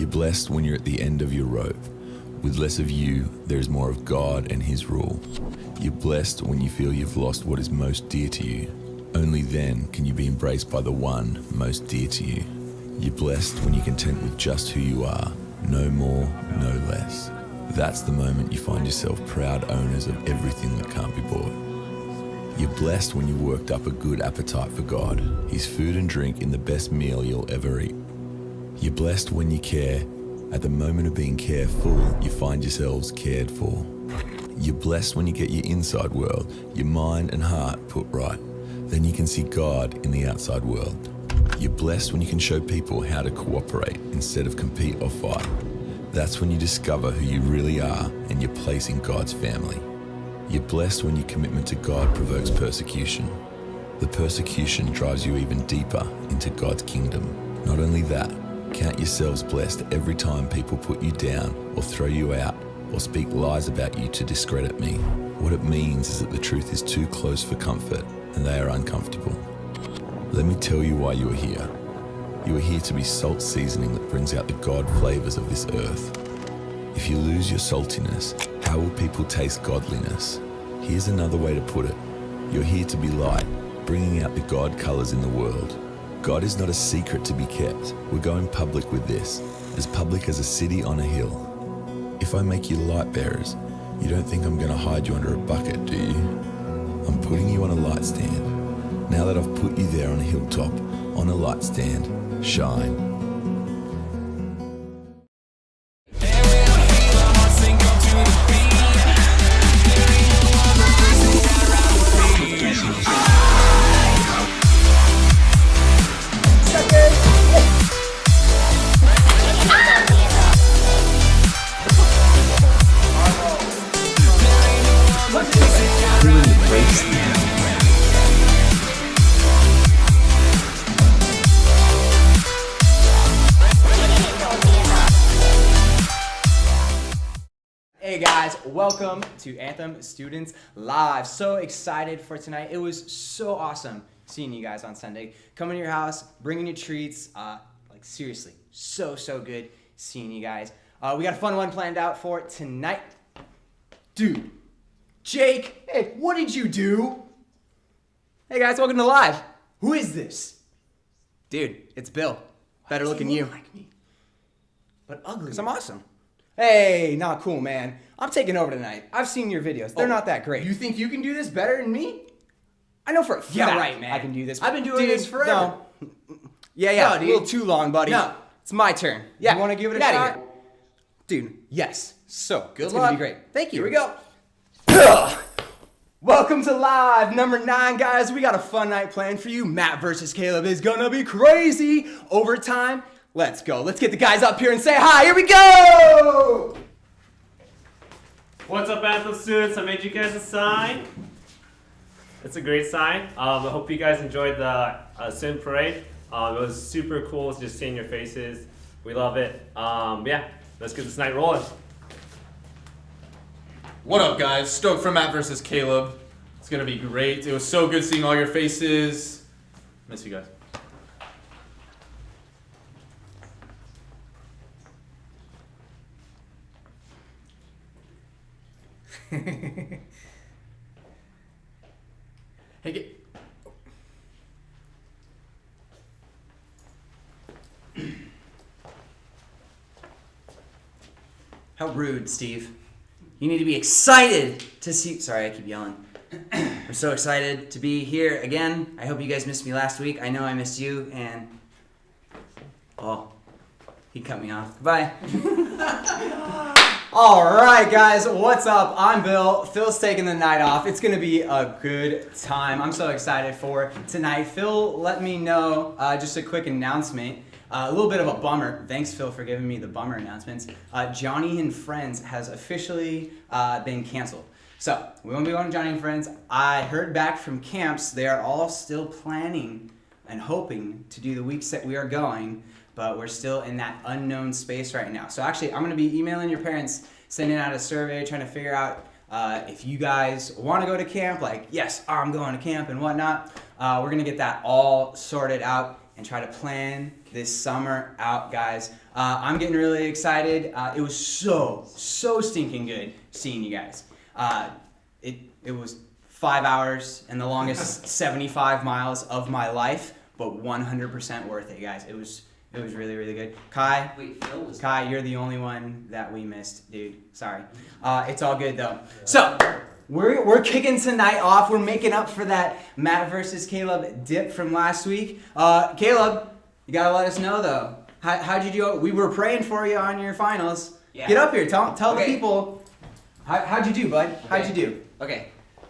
You're blessed when you're at the end of your rope. With less of you, there is more of God and His rule. You're blessed when you feel you've lost what is most dear to you. Only then can you be embraced by the one most dear to you. You're blessed when you're content with just who you are, no more, no less. That's the moment you find yourself proud owners of everything that can't be bought. You're blessed when you worked up a good appetite for God, His food and drink in the best meal you'll ever eat. You're blessed when you care. At the moment of being careful, you find yourselves cared for. You're blessed when you get your inside world, your mind and heart put right. Then you can see God in the outside world. You're blessed when you can show people how to cooperate instead of compete or fight. That's when you discover who you really are and your place in God's family. You're blessed when your commitment to God provokes persecution. The persecution drives you even deeper into God's kingdom. Not only that, count yourselves blessed every time people put you down or throw you out or speak lies about you to discredit me. What it means is that the truth is too close for comfort and they are uncomfortable. Let me tell you why you are here. You are here to be salt seasoning that brings out the God flavors of this earth. If you lose your saltiness, how will people taste godliness? Here's another way to put it. You're here to be light, bringing out the God colors in the world. God is not a secret to be kept. We're going public with this, as public as a city on a hill. If I make you light bearers, you don't think I'm going to hide you under a bucket, do you? I'm putting you on a light stand. Now that I've put you there on a hilltop, on a light stand, shine. Hey guys, welcome to Anthem Students Live. So excited for tonight. It was so awesome seeing you guys on Sunday. Coming to your house, bringing you treats. Like seriously, so good seeing you guys. We got a fun one planned out for tonight. Dude, Jake, hey, what did you do? Hey guys, welcome to Live. Who is this? Dude, it's Bill. Better looking you. Like me, but ugly. 'Cause I'm awesome. Hey, not cool, man. I'm taking over tonight. I've seen your videos. They're not that great. You think you can do this better than me? I know for a fact Yeah, right, man. I can do this. I've been doing this forever. No. Yeah, No, a dude. little too long, buddy. No. It's my turn. Yeah. You want to give it a Get outta shot? here. Dude, yes. So, Good it's luck. gonna be great. Thank you. Here we go. Welcome to Live number 9, guys. We got a fun night planned for you. Matt versus Caleb is gonna be crazy. Overtime. Let's go. Let's get the guys up here and say hi. Here we go! What's up, Anthem students? I made you guys a sign. It's a great sign. I hope you guys enjoyed the student parade. It was super cool just seeing your faces. We love it. Yeah, let's get this night rolling. What up, guys? Stoked for Matt versus Caleb. It's gonna be great. It was so good seeing all your faces. Miss you guys. Hey, How rude, Steve. You need to be excited to see... Sorry, I keep yelling. I'm so excited to be here again. I hope you guys missed me last week. I know I missed you, and... Oh, he cut me off. Bye. All right, guys, what's up? I'm Bill. Phil's taking the night off. It's going to be a good time. I'm so excited for tonight. Phil let me know, just a quick announcement. A little bit of a bummer. Thanks, Phil, for giving me the bummer announcements. Johnny and Friends has officially been canceled. So, we won't be going to Johnny and Friends. I heard back from camps. They are all still planning and hoping to do the weeks that we are going, but we're still in that unknown space right now. So actually, I'm going to be emailing your parents, sending out a survey, trying to figure out if you guys want to go to camp, like, yes, I'm going to camp and whatnot. We're going to get that all sorted out. and try to plan this summer out, guys. I'm getting really excited. It was so stinking good seeing you guys. It was 5 hours and the longest 75 miles of my life, but 100% worth it, guys. It was really, really good. Kai, Wait, Phil was Kai, you're the only one that we missed, dude. Sorry. It's all good though. So we're kicking tonight off. We're making up for that Matt versus Caleb dip from last week. Caleb, you gotta let us know though. How'd you do? We were praying for you on your finals. Yeah. Get up here. Tell the Okay. people. How'd you do, bud? How'd you do? Okay.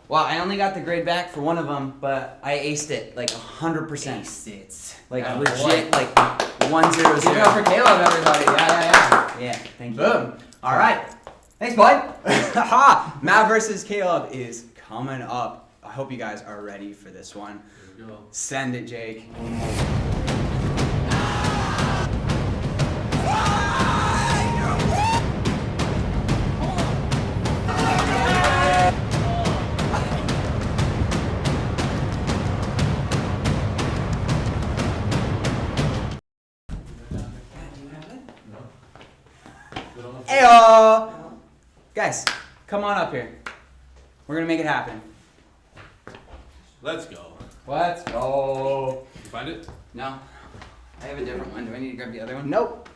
Well, I only got the grade back for one of them, but I aced it like 100%. Aced it. Like Oh, legit, boy. like 100. Give it up for Caleb, everybody. Yeah. Yeah, thank you. Boom. All right. Thanks, bud. Matt versus Caleb is coming up. I hope you guys are ready for this one. Here we go. Send it, Jake. Heyo! Guys, come on up here. We're gonna make it happen. Let's go. Let's go. You find it? No, I have a different one. Do I need to grab the other one? Nope.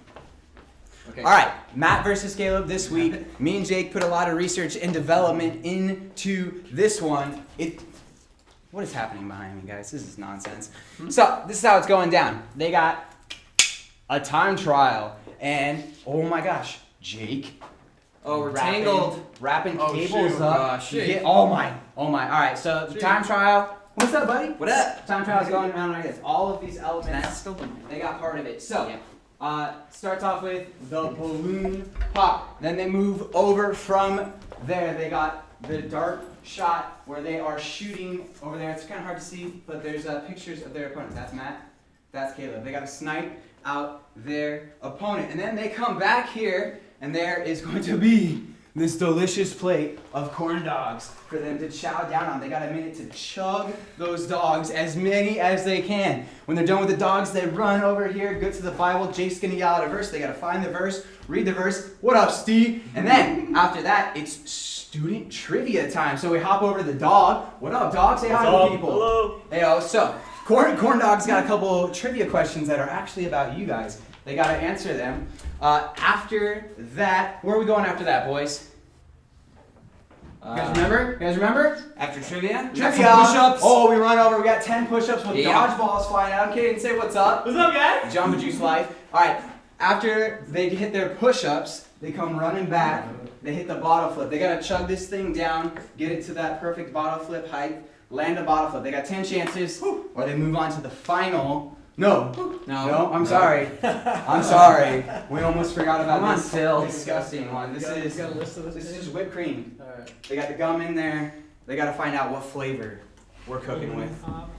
Okay. All right, Matt versus Caleb this week. Me and Jake put a lot of research and development into this one. What is happening behind me, guys? This is nonsense. So this is how it's going down. They got a time trial, and oh my gosh, Jake. Oh, we're tangled. Wrapping Oh, cables shoot. up. Gosh. Oh my. All right, so the time trial. What's up, buddy? What up? Time trial is going around like this. All of these That's elements, still the they got part of it. So. Yeah. Starts off with the balloon pop. Then they move over from there. They got the dart shot where they are shooting over there. It's kind of hard to see, but there's pictures of their opponent. That's Matt. That's Caleb. They got to snipe out their opponent. And then they come back here, and there is going to be this delicious plate of corn dogs for them to chow down on. They got a minute to chug those dogs, as many as they can. When they're done with the dogs, they run over here, go to the Bible. Jake's gonna yell out a verse. They gotta find the verse, read the verse. What up, Steve? And then after that, it's student trivia time. So we hop over to the dog. What up, dog? Say hi to the people. Hello. Hey, so corn dog's got a couple trivia questions that are actually about you guys. They gotta answer them. After that, where are we going after that, boys? You guys remember? After trivia? Trivia. Push-ups. Oh, we run over. We got 10 push-ups with Yeah. dodgeballs flying out. Okay, and say what's up. What's up, guys? Jamba Juice life. All right. After they hit their push-ups, they come running back. They hit the bottle flip. They gotta chug this thing down, get it to that perfect bottle flip height, land a bottle flip. They got 10 chances, or they move on to the final. No, I'm sorry. I'm sorry. We almost forgot about Come on, this Phil. disgusting one. This is got a list of this is just whipped cream. Alright. They got the gum in there. They got to find out what flavor we're cooking with. Pop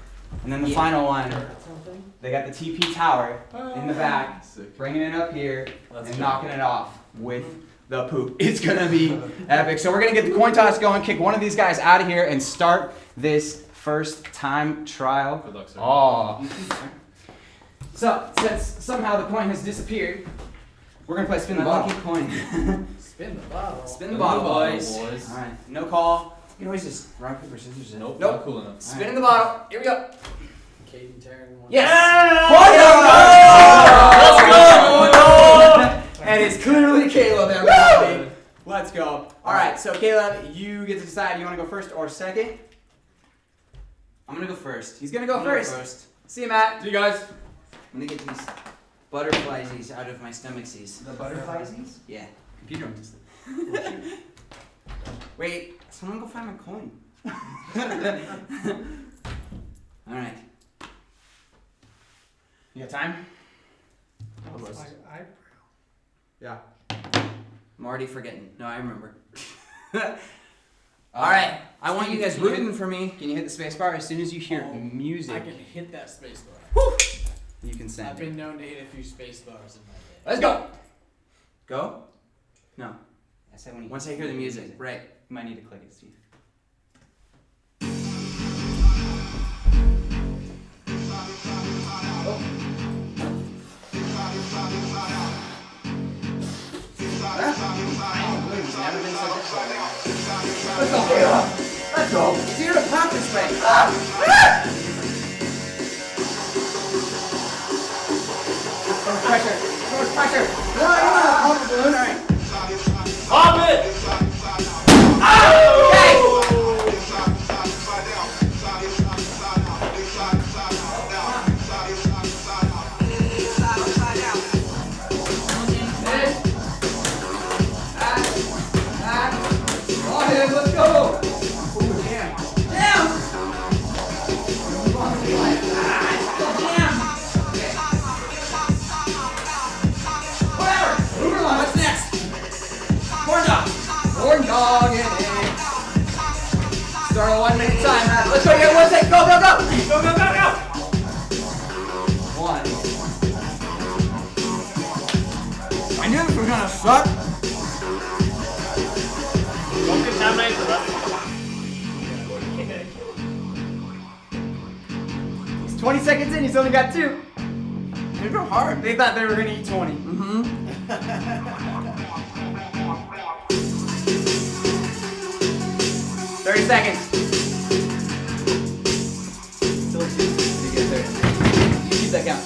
And then the Yeah. final one, something. they got the TP tower in the back, Sick. bringing it up here Let's and go. knocking it off with the poop. It's gonna be epic. So we're gonna get the coin toss going, kick one of these guys out of here, and start this first time trial. Good luck, sir. Oh. So since somehow the coin has disappeared, we're gonna play spin the bottle. Lucky coin. Spin the bottle. Spin the bottle, boys. boys. All right, no call. You can always just rock paper scissors. it. Nope, Nope. not cool enough. Spin in the bottle. Here we go. Caden tearing one. Yes. Let's Let's go. And it's clearly Caleb, everybody. Let's go. All right, so Caleb, you get to decide. You want to go first or second? I'm gonna go first. He's gonna go I'm gonna first. See you, Matt. See you guys. I'm gonna get these butterflies out of my stomachsies. The butterflies. Yeah. Computer wants Wait, someone go find my coin. Alright. You got time? Almost. Yeah. I'm already forgetting. No, I remember. Alright. I want you guys rooting for me. Can you hit the space bar as soon as you hear music? I can hit that space bar. You can send I've it. been known to hit a few space bars in my day. Let's go. Go? No. I said when you Once I hear the music. Right. You might need to click it, Steve. Oh. never been so difficult. Let's go, Caleb. Let's go. Zero to pump this way. So much pressure. So much pressure. No, you want to pump the balloon, all right. Pop it! Let's go! Ooh, damn. Damn! Whatever! Move along. What's next? Corn dog. Corn dog in it. Start a 1 minute time. Let's go. You got 1 second. Go, go, go! Go, go, go, go! 1. I knew this was gonna suck. Don't contaminate the rest. He's 20 seconds in. He's only got 2. These are hard. They thought they were gonna eat 20. Mm-hmm. 30 seconds. Still 2. You get 30. You keep that count.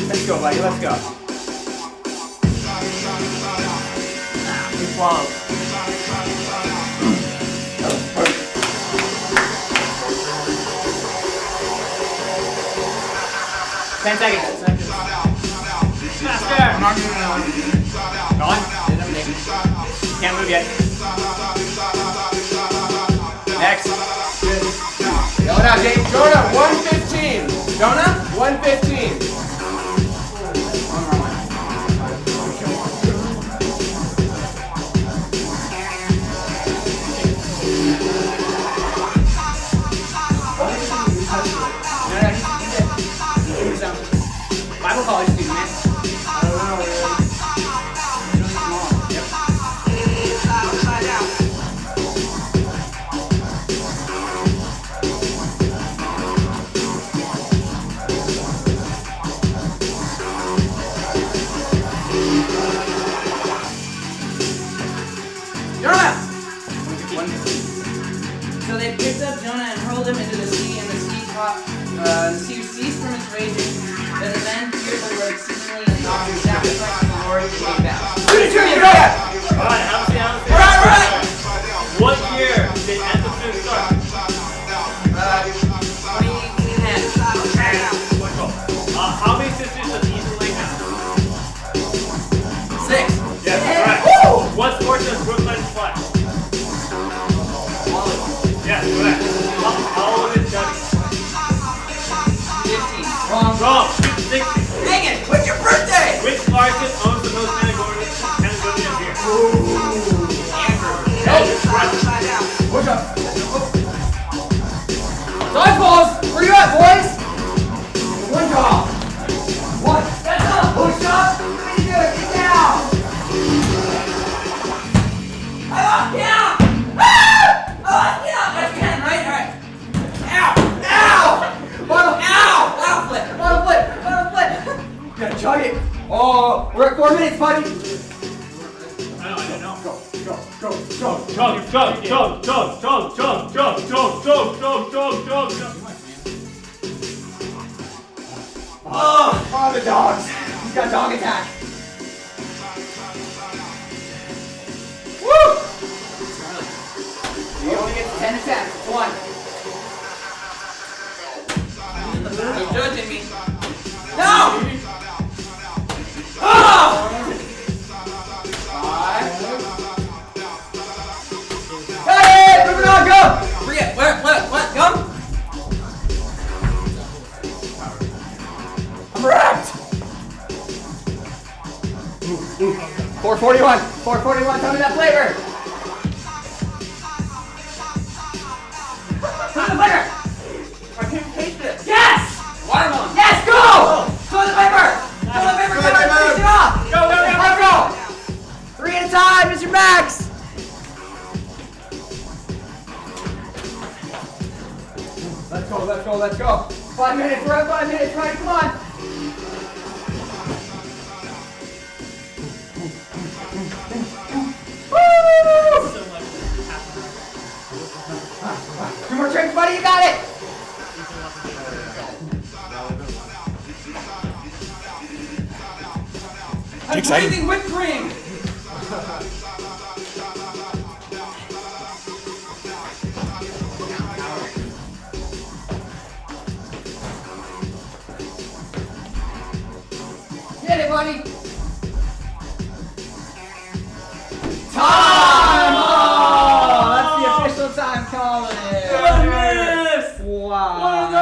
Let's go, buddy. Let's go. You swallow. 10 seconds. Faster! Gone. Can't move yet. Next. Jonah, James. Jonah, 115. Jonah, 115. Bible college student, man. I don't know, man. It's really small. Yep. Jonah! So they picked up Jonah and hurled him into the sea, and the sea ceased from its raging. Then the men feared the Lord exceedingly and offered sacrifice to the Lord and came back. Alright, have a seat, have a seat. Alright. What year did Anthem start? 2010. How many sisters does Ethan Lake have? 6. Yes, correct. What sport does Brooklyn play? Yes, correct. How old is Johnny? 15. Wrong. Wrong. 60. Dang it! What's your birthday? Which artist owns the most Patagonia beer? Yes, correct. Push up. Dodgeballs! Where you at, boys? One job. One. That's up. Push up. What are you doing? Get down. I lost count! Ah! I lost count! That's 10, right? Alright. Ow! Ow! Bottle. Ow! Bottle flip! Bottle flip. Bottle flip. Gotta chug it. Oh, we're at 4 minutes, buddy. I know. Go, go, go, go. Chug. Oh, the dogs. He's got dog attack. Woo! You only get 10 attempts. 1. You're judging me. No! Oh! 5. Hey, moving on, go! Forget. What? Come? I'm wrapped. 441. 441. Tell me that flavor. Tell me the flavor. I can't taste it. Yes! Watermelon. Yes, go! Throw the paper! Throw the paper! Come on, finish it off! Go. Let's go! 3 at a time, Mr. Max! Let's go. 5 minutes, we're at 5 minutes, right? Come on! Woo! Two more tricks, buddy. You got it. I'm breathing whipped cream. Get it, buddy. Time! Oh, that's the official time calling it. Wow. One of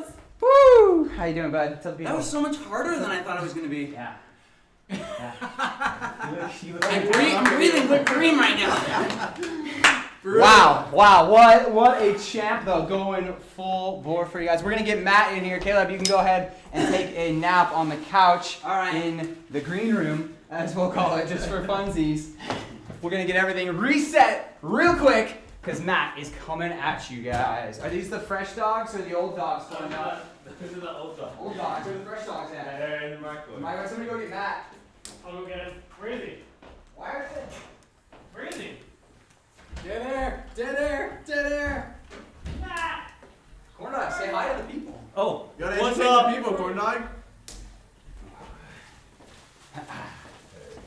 those. Woo! How you doing, bud? Tell the people. That was so much harder than I thought it was gonna be. Yeah. I'm breathing whipped cream right now. Wow, what a champ though, going full bore for you guys. We're gonna get Matt in here. Caleb, you can go ahead and take a nap on the couch in the green room, as we'll call it, just for funsies. We're gonna get everything reset real quick, because Matt is coming at you guys. Are these the fresh dogs or the old dogs going up? This is the old dog. Old dogs, where are the fresh dogs at? They're in the microwave. Mike, somebody go get Matt. I'll go get him. Where is he? Why are they? Where is he? Dead air! Dead air! Dead air! Corn dog, say hi to the people. Oh, You gotta what's educate up? the people, corn dog.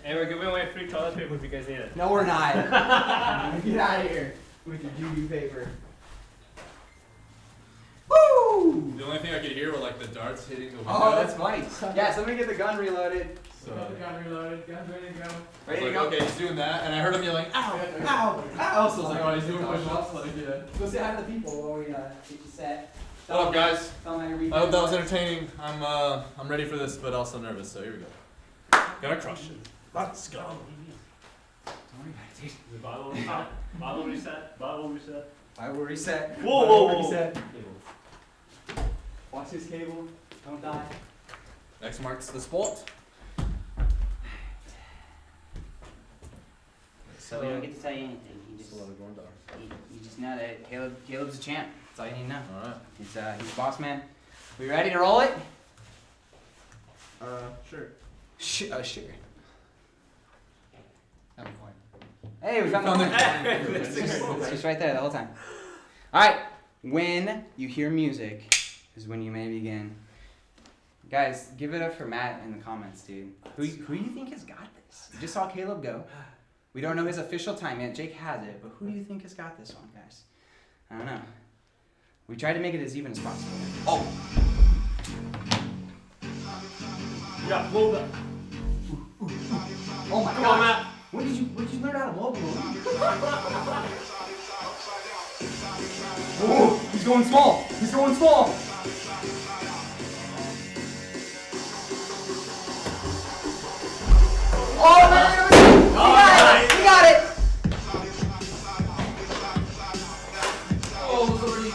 Hey, we're giving away free toilet paper if you guys need it. No, we're not. Get out of here with your doo-doo paper. Woo! The only thing I could hear were like the darts hitting the window. Oh, that's funny. Yeah, somebody get the gun reloaded. So, Got the gun reloaded. Gun's ready to go. I was Ready to like, go? okay, he's doing that, and I heard him yelling, ow, ow, ow. So I was like, oh, he's doing push-ups, like, yeah. Go say hi to the people while we get you set. What up, guys? Tell them how your I weekend hope that was was. entertaining. I'm ready for this, but also nervous, so here we go. Gonna crush it. Let's go. Don't worry about it, dude. The bottle reset. Bottle reset. Bottle reset. I will reset. Whoa, I whoa, will whoa. Reset. Watch this cable. Don't die. X marks the spot. So we don't get to tell you anything. You just know that Caleb's a champ. That's all you need to know. Alright. He's boss man. We ready to roll it? Sure. Sure. Hey, we found the coin. It's just right there the whole time. All right. When you hear music is when you may begin. Guys, give it up for Matt in the comments, dude. Who do you think has got this? You just saw Caleb go. We don't know his official time yet. Jake has it, but who do you think has got this one, guys? I don't know. We tried to make it as even as possible. Oh! Yeah, blow that. Oh my Come on, God! Matt. When did you learn how to blow balloon? Oh, he's going small. He's going small. Oh man! He got it! Oh, it was already.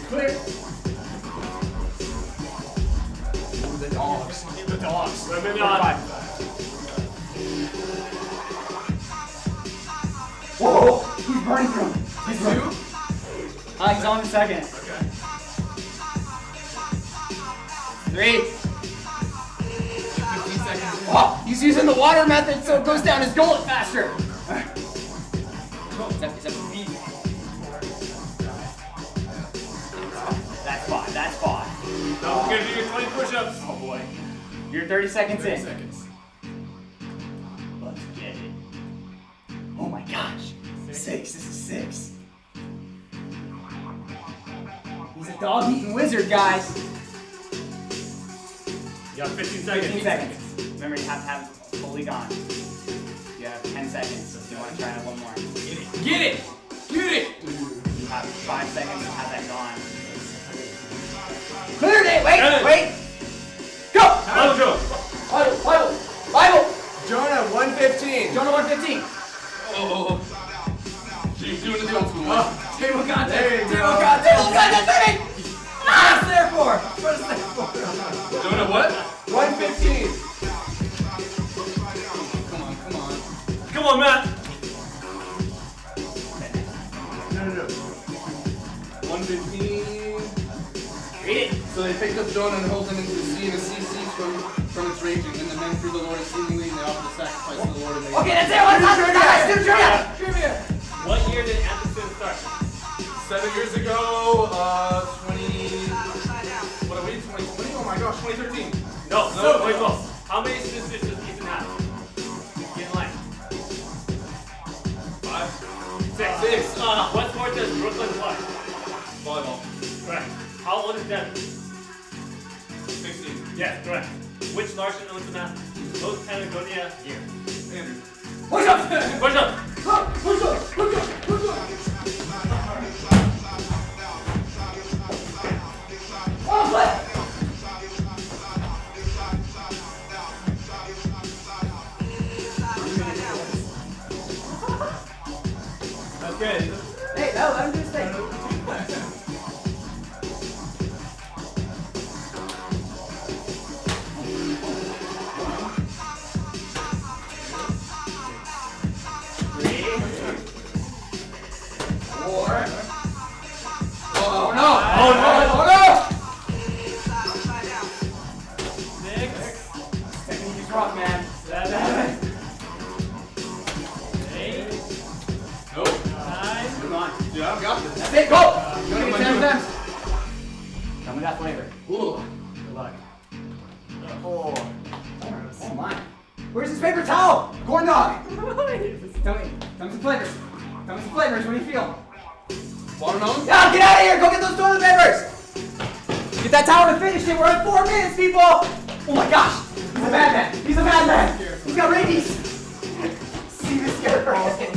Clear. The dogs. The dogs. Maybe not. Whoa! He's burning through him. He's through? He's on the second. Okay. 3. 15 seconds. Oh, he's using the water method so it goes down his gullet faster. That's 5. That's 5. Don't forget to do your 20 push-ups. Oh boy. You're 30 seconds 30 in. seconds. Let's get it. Oh my gosh. 6. This is 6. He's a dog-eating wizard, guys. You got 15 seconds. 15 seconds. Remember, you have to have it fully gone. You have 10 seconds if you want to try it one more. Get it! Get it! You have 5 seconds to have that gone. Cleared it! Wait! Wait! Go! Let's go. Bible! Jonah, 115. Jonah 115. Oh. She's doing it to him. Table content! There you go. Table content, baby! What's there for? What's there for? Jonah, what? 115. Come on. Come on, Matt. No. 115. Read it. So they pick raised up Jonah and hurled him into the sea, and the sea ceased from its raging. And the men feared the Lord exceedingly, and they offered a sacrifice to the Lord. And they Okay, that's it. What's up, guys? Do trivia. What year did Anderson start? 7 years ago, 20. What are we? 2020? Oh my gosh, 2013. No, wait, close. How many sisters does Ethan have? Get in line. 5. 6. 6. What sport does Brooklyn play? Volleyball. Correct. How old is Devin? 16. Yes, correct. Which Larson owns the most Patagonia gear? Andrew. Push up. Push up. Oh, what? That's good. Hey, no, let him do his thing. Oh no! Oh no! Technique is rough, man. 7, 8, Nope. 9. Move on. Yeah, I got this. That's it, go! You want to get 10 attempts? Tell me that flavor. Ooh. Good luck. Oh my. Where's his paper towel? Corn dog. Tell me some flavors. Tell me some flavors. What do you feel? Watermelon? Now get out of here. Go get those toilet papers. Get that towel to finish it. We're at 4 minutes, people. Oh my gosh. He's a madman. He's a madman. He's got rabies. See this scarecrow. Okay.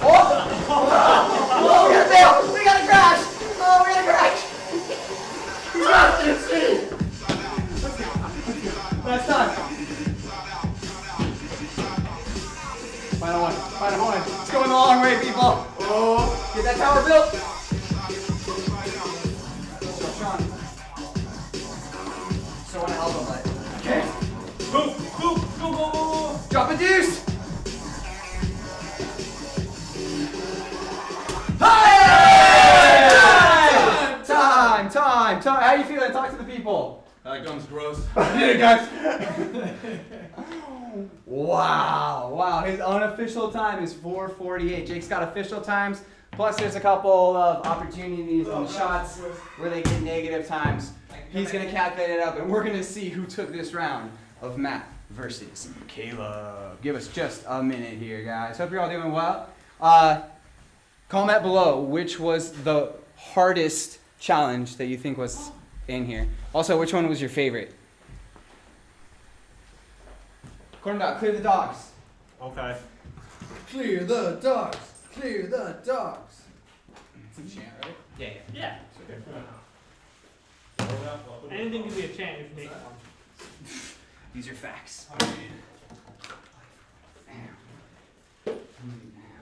Oh, we gotta fail. We gotta crash. Oh, we gotta crash. He's got it. Last time. Final one. Final one. It's going the long way, people. Oh, get that tower built. Sean. So want to help him, but okay. Go. Drop a deuce. Time. How you feeling? Talk to the people. That gum's gross. Hey guys. Wow. His unofficial time is 4:48. Jake's got official times. Plus, there's a couple of opportunities and shots where they get negative times. He's gonna calculate it up, and we're gonna see who took this round of Matt versus Caleb. Give us just a minute here, guys. Hope you're all doing well. Comment below which was the hardest challenge that you think was in here. Also, which one was your favorite? Corn dog, clear the dogs. Okay. Clear the dogs. Clear the dogs. It's a chant, right? Yeah. Yeah. Anything can be a chant if you make one. These are facts.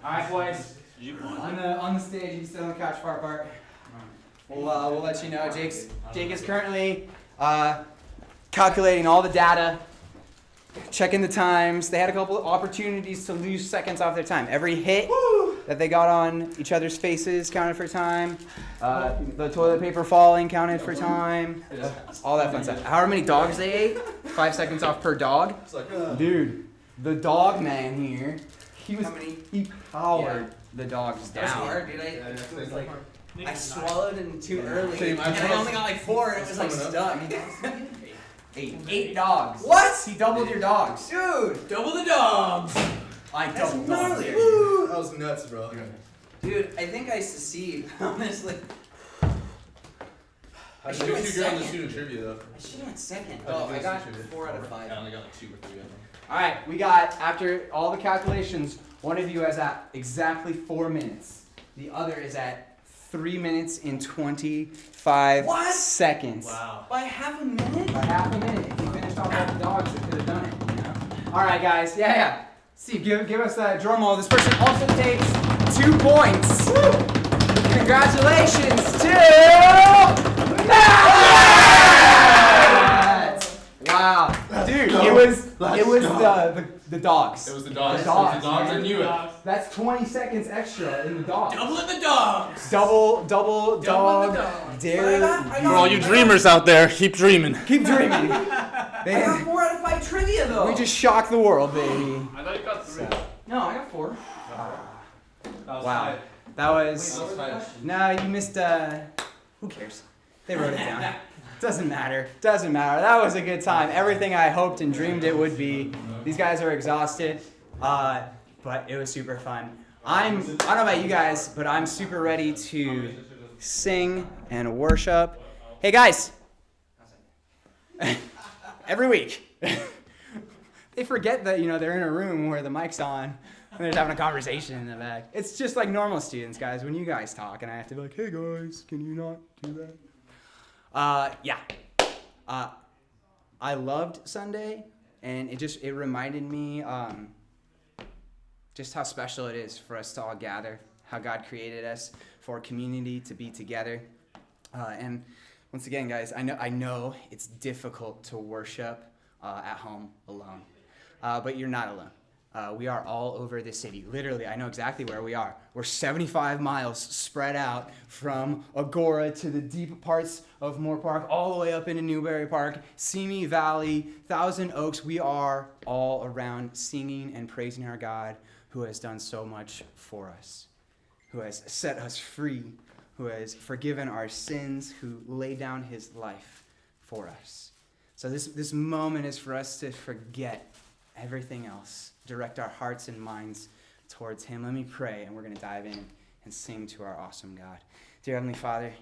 All right, boys. On the stage, he's still in the couch fart part. We'll let you know. Jake is currently calculating all the data, checking the times. They had a couple of opportunities to lose seconds off their time. Every hit that they got on each other's faces counted for time. The toilet paper falling counted for time. All that fun stuff. However many dogs they ate, 5 seconds off per dog. Dude, the dog man here, he powered the dogs down. That was hard, dude. It was like I swallowed it too early, Same, and I only got like 4, and it was like stuck. 8 dogs. What? He doubled your dogs. Dude, double the dogs. I That's doubled gnarly. dogs. Woo, that was nuts, bro. Dude, I think I secede, honestly. I should've should went do 2 grand to second. student trivia though. I should have went second. How'd you Oh, do I in got student trivia? 4 out of 5. I only got like 2 or 3 of them. All right, we got, after all the calculations, one of you is at exactly 4 minutes. The other is at 3 minutes and 25 What? seconds. Wow. By half a minute? By half a minute. If you finished off all the dogs, it could have done it. You know? All right, guys. Yeah. Steve, give us a drum roll. This person also takes 2 points. Congratulations to Matt! Wow. Dude, it was It was the dogs. It was the dogs. The dogs, It was the dogs. I man. knew it. That's 20 seconds extra in the dogs. Doubling the dogs. Double Doubling the dog dogs. dare. For all you dreamers out there, keep dreaming. Keep dreaming. I got Man, 4 out of 5 trivia though. we just shocked the world, baby. I thought you got 3. No, I got 4. Wow. That was. That was five. No, you missed. Who cares? They wrote it down. Doesn't matter. Doesn't matter. That was a good time. Everything I hoped and dreamed it would be. These guys are exhausted, but it was super fun. I don't know about you guys, but I'm super ready to sing and worship. Hey guys. Every week. They forget that they're in a room where the mic's on. And they're just having a conversation in the back. It's just like normal students, guys. When you guys talk, and I have to be like, "Hey guys, can you not do that?" Yeah. I loved Sunday, and it reminded me just how special it is for us to all gather. How God created us for community to be together. And once again, guys, I know it's difficult to worship at home alone, but you're not alone. We are all over the city. Literally, I know exactly where we are. We're 75 miles spread out from Agora to the deep parts of Moore Park, all the way up into Newberry Park, Simi Valley, Thousand Oaks. We are all around singing and praising our God who has done so much for us, who has set us free, who has forgiven our sins, who laid down his life for us. So this moment is for us to forget everything else. Direct our hearts and minds towards him. Let me pray, and we're going to dive in and sing to our awesome God. Dear Heavenly Father,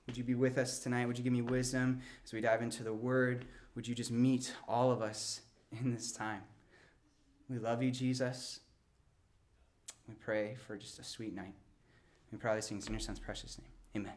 would you be with us tonight? Would you give me wisdom as we dive into the Word? Would you just meet all of us in this time? We love you, Jesus. We pray for just a sweet night. We pray all these things in your Son's precious name. Amen.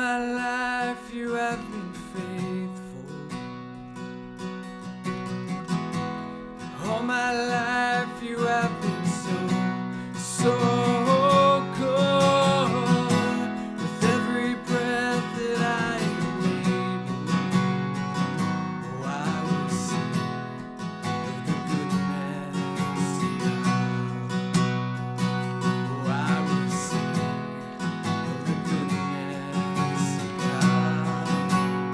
my life you have been faithful. All my life you have been so good. With every breath that I am able, oh, I will sing of the goodness of God. Oh, I will sing of the goodness of God.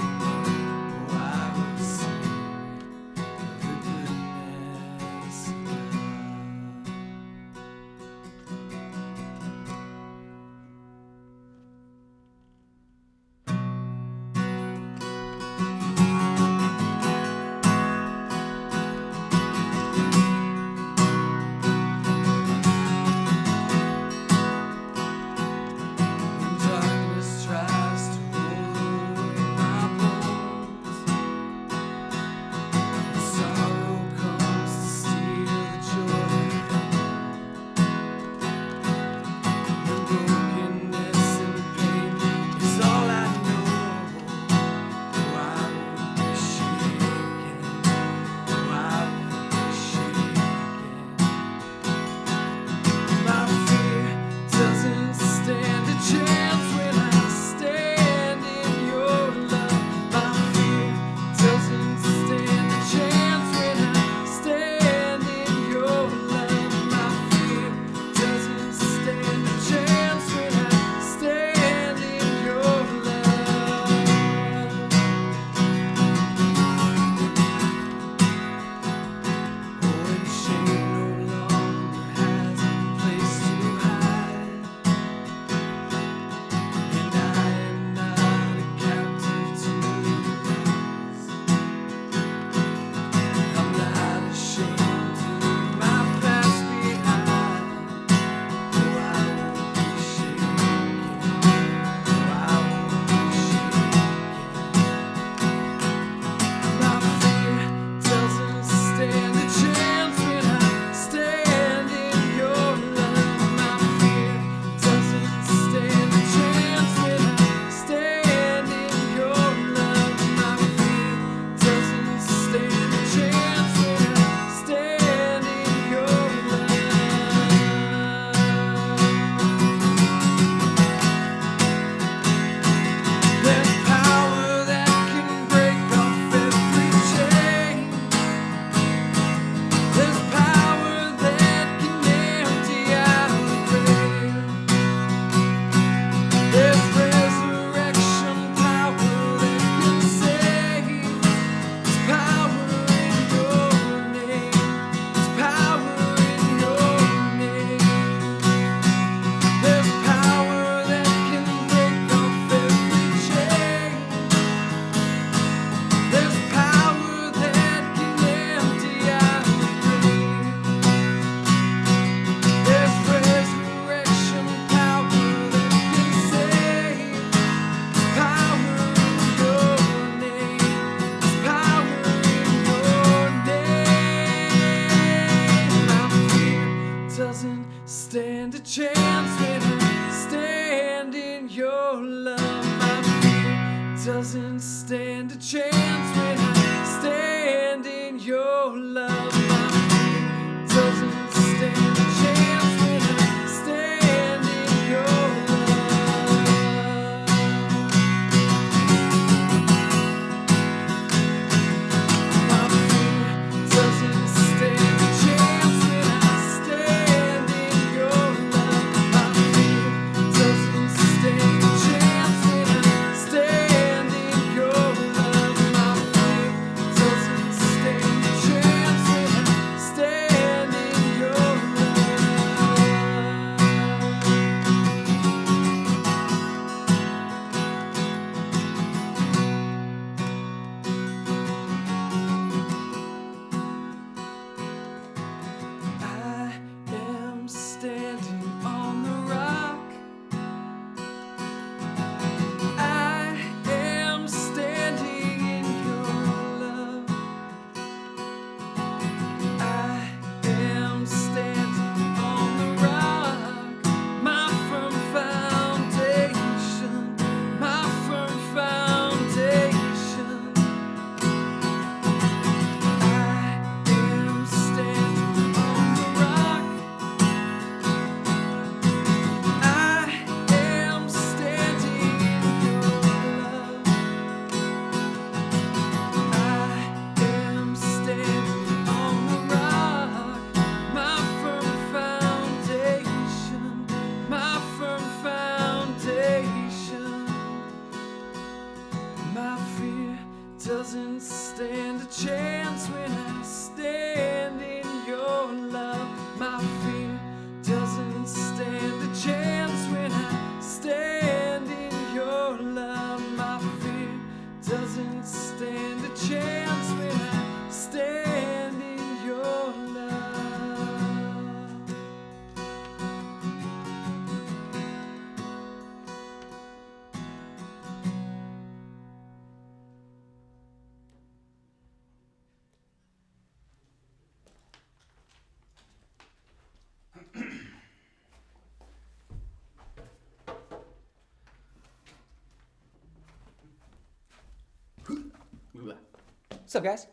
What's up, guys?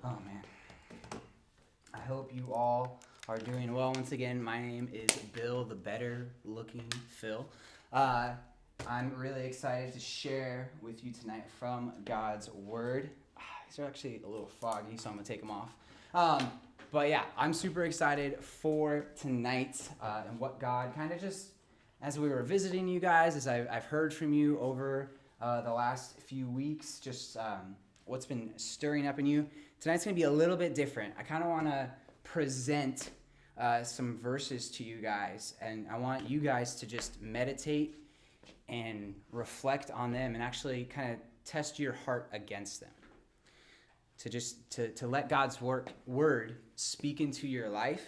Oh, man. I hope you all are doing well. Once again, my name is Bill, the better looking Phil. I'm really excited to share with you tonight from God's Word. These are actually a little foggy, so I'm going to take them off. But yeah, I'm super excited for tonight and what God kind of just, as we were visiting you guys, as I've heard from you over the last few weeks, just what's been stirring up in you. Tonight's going to be a little bit different. I kind of want to present some verses to you guys, and I want you guys to just meditate and reflect on them and actually kind of test your heart against them. To let God's word speak into your life,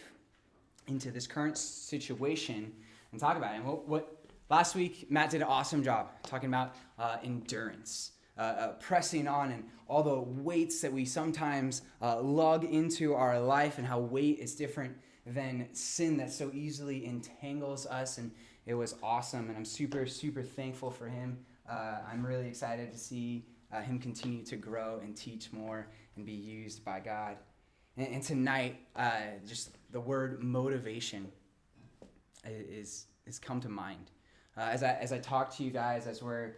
into this current situation, and talk about it. And what last week, Matt did an awesome job talking about endurance, pressing on, and all the weights that we sometimes lug into our life, and how weight is different than sin that so easily entangles us. And it was awesome, and I'm super, super thankful for him. I'm really excited to see him continue to grow and teach more and be used by God. And tonight, just the word motivation is come to mind. As I talk to you guys, as we're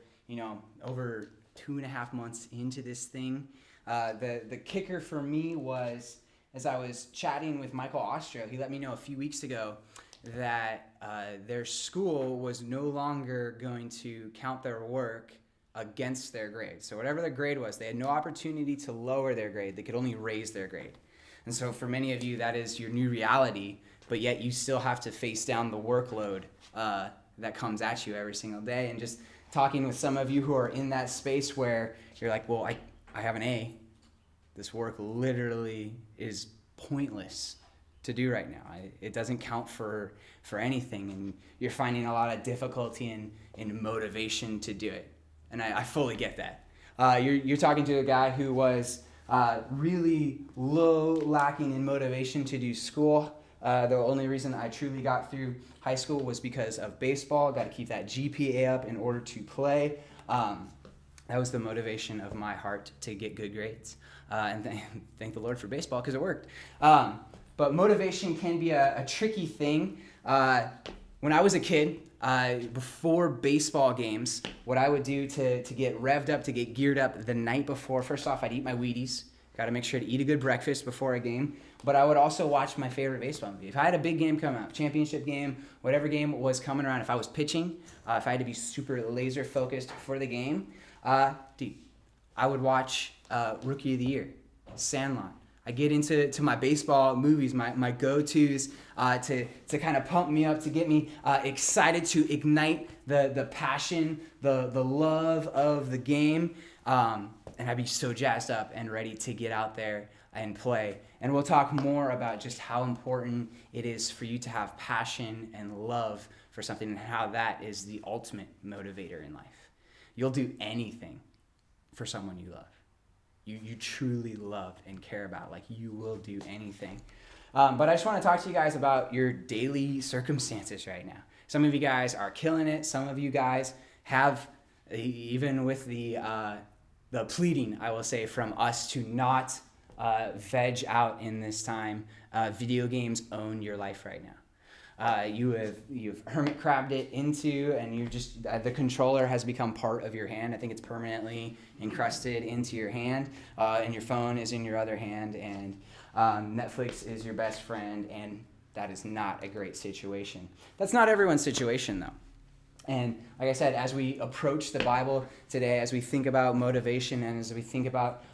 over 2.5 months into this thing, the kicker for me was, as I was chatting with Michael Ostro, he let me know a few weeks ago that their school was no longer going to count their work against their grade. So whatever their grade was, they had no opportunity to lower their grade. They could only raise their grade. And so for many of you, that is your new reality, but yet you still have to face down the workload that comes at you every single day. And just talking with some of you who are in that space where you're like, well, I have an A. This work literally is pointless to do right now. It doesn't count for anything, and you're finding a lot of difficulty in motivation to do it. And I fully get that. You're talking to a guy who was really lacking in motivation to do school. The only reason I truly got through high school was because of baseball. Got to keep that GPA up in order to play. That was the motivation of my heart to get good grades. And thank the Lord for baseball because it worked. But motivation can be a tricky thing. When I was a kid, before baseball games, what I would do to get revved up, to get geared up the night before, first off, I'd eat my Wheaties. Got to make sure to eat a good breakfast before a game. But I would also watch my favorite baseball movie. If I had a big game coming up, championship game, whatever game was coming around, if I was pitching, if I had to be super laser focused for the game, I would watch Rookie of the Year, Sandlot. I get into my baseball movies, my go-tos to kind of pump me up, to get me excited, to ignite the passion, the love of the game. And I'd be so jazzed up and ready to get out there and play. And we'll talk more about just how important it is for you to have passion and love for something, and how that is the ultimate motivator in life. You'll do anything for someone you love. You truly love and care about. Like, you will do anything. But I just want to talk to you guys about your daily circumstances right now. Some of you guys are killing it. Some of you guys have, even with the pleading, I will say, from us to not veg out in this time, video games own your life right now. You've hermit crabbed it into, and you just the controller has become part of your hand. I think it's permanently encrusted into your hand, and your phone is in your other hand, and Netflix is your best friend, and that is not a great situation. That's not everyone's situation, though. And like I said, as we approach the Bible today, as we think about motivation, and as we think about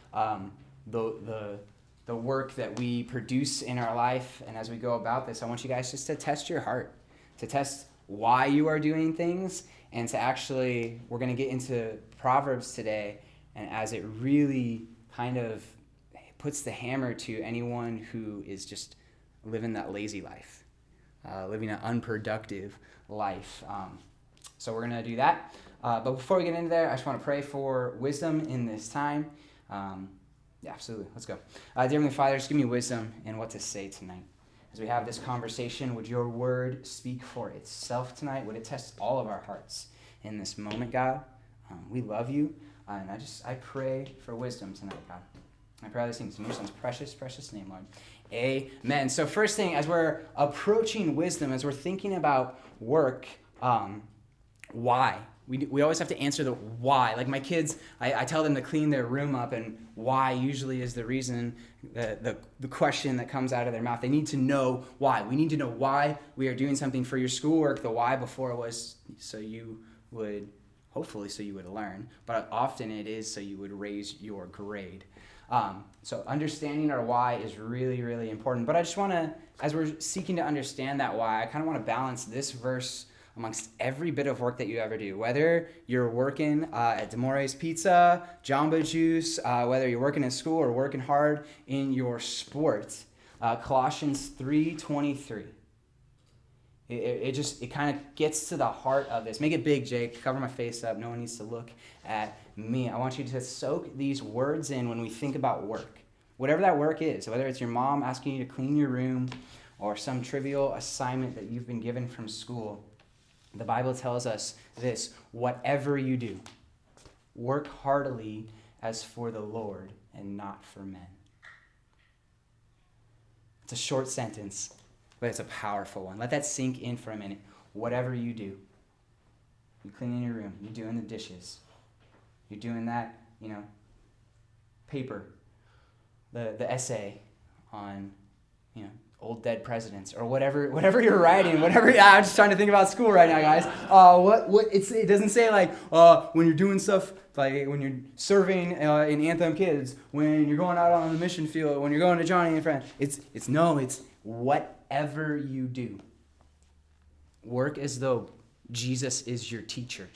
the work that we produce in our life, and as we go about this, I want you guys just to test your heart, to test why you are doing things, and to actually, we're going to get into Proverbs today, and as it really kind of puts the hammer to anyone who is just living that lazy life, living an unproductive life. So we're going to do that. But before we get into there, I just want to pray for wisdom in this time. Yeah, absolutely. Let's go. Dear Heavenly Father, just give me wisdom in what to say tonight. As we have this conversation, would your word speak for itself tonight? Would it test all of our hearts in this moment, God? We love you. And I pray for wisdom tonight, God. I pray all these things in your son's precious, precious name, Lord. Amen. So first thing, as we're approaching wisdom, as we're thinking about work, why? We always have to answer the why. Like my kids, I tell them to clean their room up, and why usually is the reason, the question that comes out of their mouth. They need to know why. We need to know why we are doing something for your schoolwork. The why before was so you would, hopefully so you would learn, but often it is so you would raise your grade. So understanding our why is really, really important. But I just want to, as we're seeking to understand that why, I kind of want to balance this verse amongst every bit of work that you ever do. Whether you're working at Demore's Pizza, Jamba Juice, whether you're working in school or working hard in your sport. Colossians 3:23. It kind of gets to the heart of this. Make it big, Jake. Cover my face up. No one needs to look at me. I want you to soak these words in when we think about work. Whatever that work is, whether it's your mom asking you to clean your room or some trivial assignment that you've been given from school, the Bible tells us this: whatever you do, work heartily as for the Lord and not for men. It's a short sentence, but it's a powerful one. Let that sink in for a minute. Whatever you do, you're cleaning your room, you're doing the dishes, you're doing that, paper, the essay on, old dead presidents, or whatever you're writing, I'm just trying to think about school right now, guys. It doesn't say like when you're doing stuff like when you're serving in Anthem Kids, when you're going out on the mission field, when you're going to Johnny and Friends. It's whatever you do. Work as though Jesus is your teacher.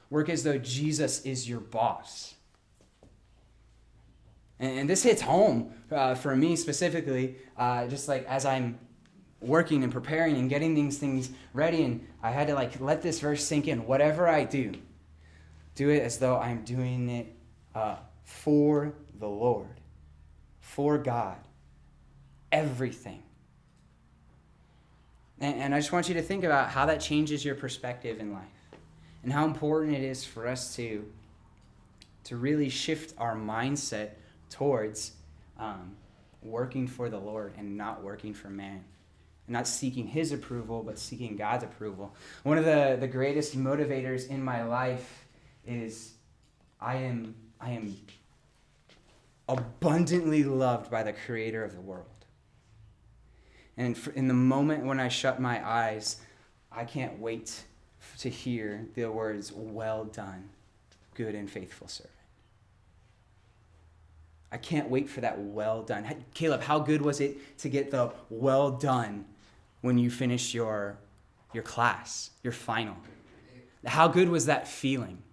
Work as though Jesus is your boss. And this hits home for me specifically, just like as I'm working and preparing and getting these things ready, and I had to let this verse sink in. Whatever I do it as though I'm doing it for the Lord, for God, everything. And I just want you to think about how that changes your perspective in life and how important it is for us to really shift our mindset towards working for the Lord and not working for man. And not seeking his approval, but seeking God's approval. One of the greatest motivators in my life is I am abundantly loved by the Creator of the world. And in the moment when I shut my eyes, I can't wait to hear the words, "Well done, good and faithful servant." I can't wait for that well done. Caleb, how good was it to get the well done when you finished your class, your final? How good was that feeling?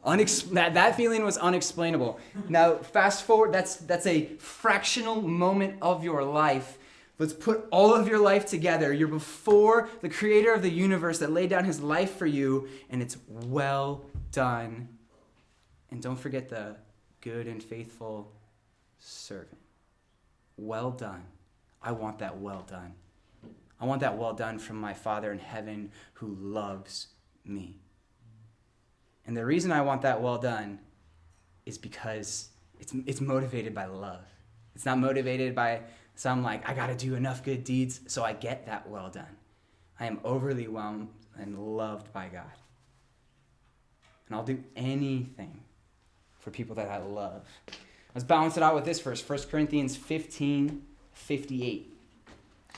Unexplainable. That feeling was unexplainable. Now, fast forward, that's a fractional moment of your life. Let's put all of your life together. You're before the Creator of the universe that laid down his life for you, and it's well done. And don't forget the good and faithful servant. Well done. I want that well done. I want that well done from my Father in heaven who loves me. And the reason I want that well done is because it's motivated by love. It's not motivated by some I got to do enough good deeds so I get that well done. I am overly whelmed and loved by God. And I'll do anything for people that I love. Let's balance it out with this verse, 1 Corinthians 15:58.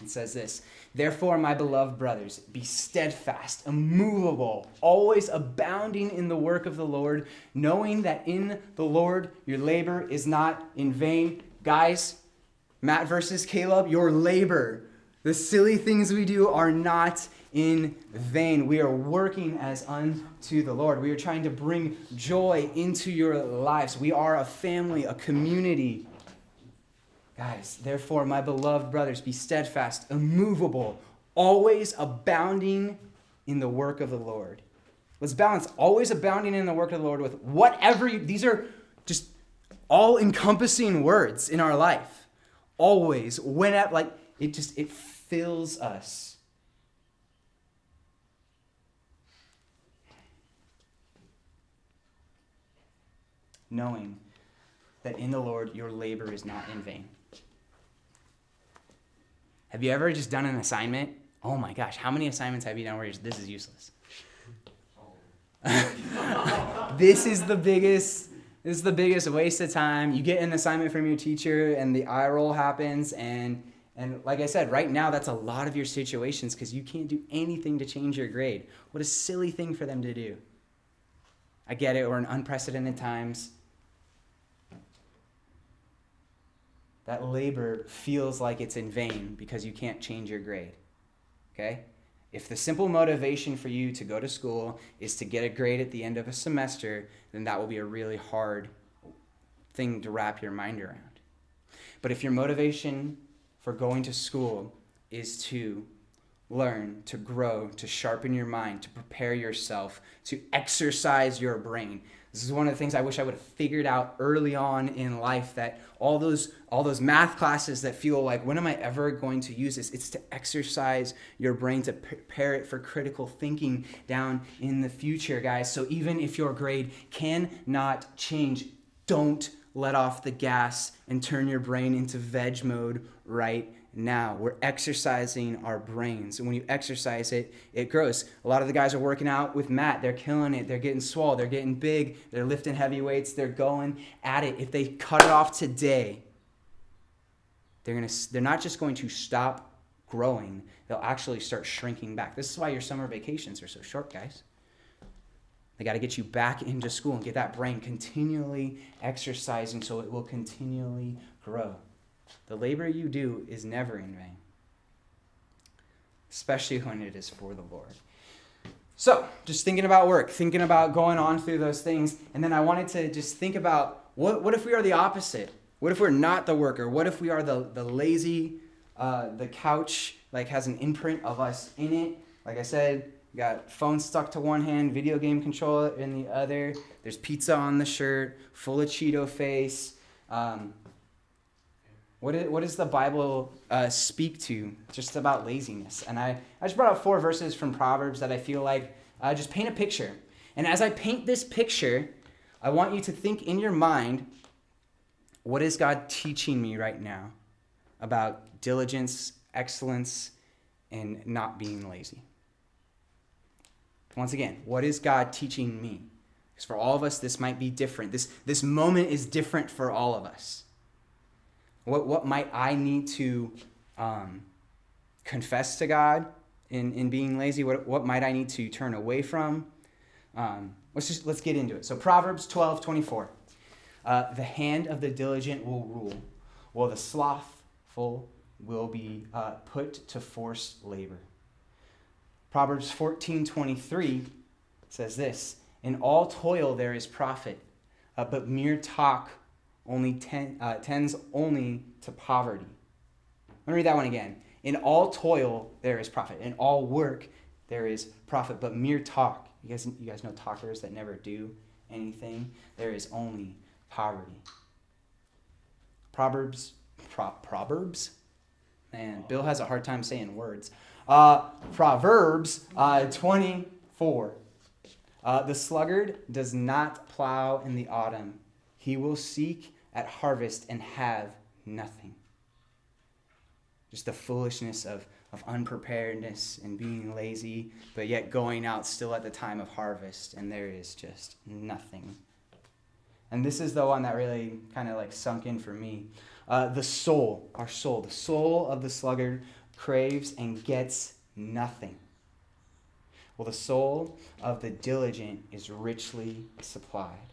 It says this: "Therefore, my beloved brothers, be steadfast, immovable, always abounding in the work of the Lord, knowing that in the Lord your labor is not in vain." Guys, Matt versus Caleb, your labor, the silly things we do are not in vain. We are working as unto the Lord. We are trying to bring joy into your lives. We are a family, a community. Guys, therefore, my beloved brothers, be steadfast, immovable, always abounding in the work of the Lord. Let's balance always abounding in the work of the Lord with whatever these are just all-encompassing words in our life. Always, whenever, it fills us. knowing that in the Lord your labor is not in vain. Have you ever just done an assignment? Oh my gosh, how many assignments have you done where this is useless? This is the biggest waste of time. You get an assignment from your teacher and the eye roll happens, and like I said, right now that's a lot of your situations because you can't do anything to change your grade. What a silly thing for them to do. I get it, we're in unprecedented times. That labor feels like it's in vain because you can't change your grade. Okay? If the simple motivation for you to go to school is to get a grade at the end of a semester, then that will be a really hard thing to wrap your mind around. But if your motivation for going to school is to learn, to grow, to sharpen your mind, to prepare yourself, to exercise your brain. This is one of the things I wish I would have figured out early on in life, that all those math classes that feel like, when am I ever going to use this? It's to exercise your brain, to prepare it for critical thinking down in the future, guys. So even if your grade cannot change, don't let off the gas and turn your brain into veg mode right now. We're exercising our brains. And when you exercise it, it grows. A lot of the guys are working out with Matt. They're killing it. They're getting swole. They're getting big. They're lifting heavy weights. They're going at it. If they cut it off today, they're not just going to stop growing. They'll actually start shrinking back. This is why your summer vacations are so short, guys. They got to get you back into school and get that brain continually exercising so it will continually grow. The labor you do is never in vain, especially when it is for the Lord. So, just thinking about work, thinking about going on through those things, and then I wanted to just think about what if we are the opposite? What if we're not the worker? What if we are the lazy, the couch like has an imprint of us in it? Like I said, you got phone stuck to one hand, video game controller in the other. There's pizza on the shirt, full of Cheeto face. What does the Bible speak to just about laziness? And I just brought up 4 verses from Proverbs that I feel like just paint a picture. And as I paint this picture, I want you to think in your mind, what is God teaching me right now about diligence, excellence, and not being lazy? Once again, what is God teaching me? Because for all of us, this might be different. This moment is different for all of us. What might I need to confess to God in being lazy? What might I need to turn away from? Let's get into it. So Proverbs 12:24. The hand of the diligent will rule, while the slothful will be put to forced labor. Proverbs 14:23 says this: in all toil there is profit, but mere talk only tends only to poverty. Let me read that one again. In all toil there is profit. In all work there is profit, but mere talk. You guys know talkers that never do anything. There is only poverty. Proverbs. Man, Bill has a hard time saying words. Proverbs 24. The sluggard does not plow in the autumn. He will seek at harvest and have nothing. Just the foolishness of unpreparedness and being lazy, but yet going out still at the time of harvest, and there is just nothing. And this is the one that really kind of like sunk in for me. The soul of the sluggard craves and gets nothing. Well, the soul of the diligent is richly supplied.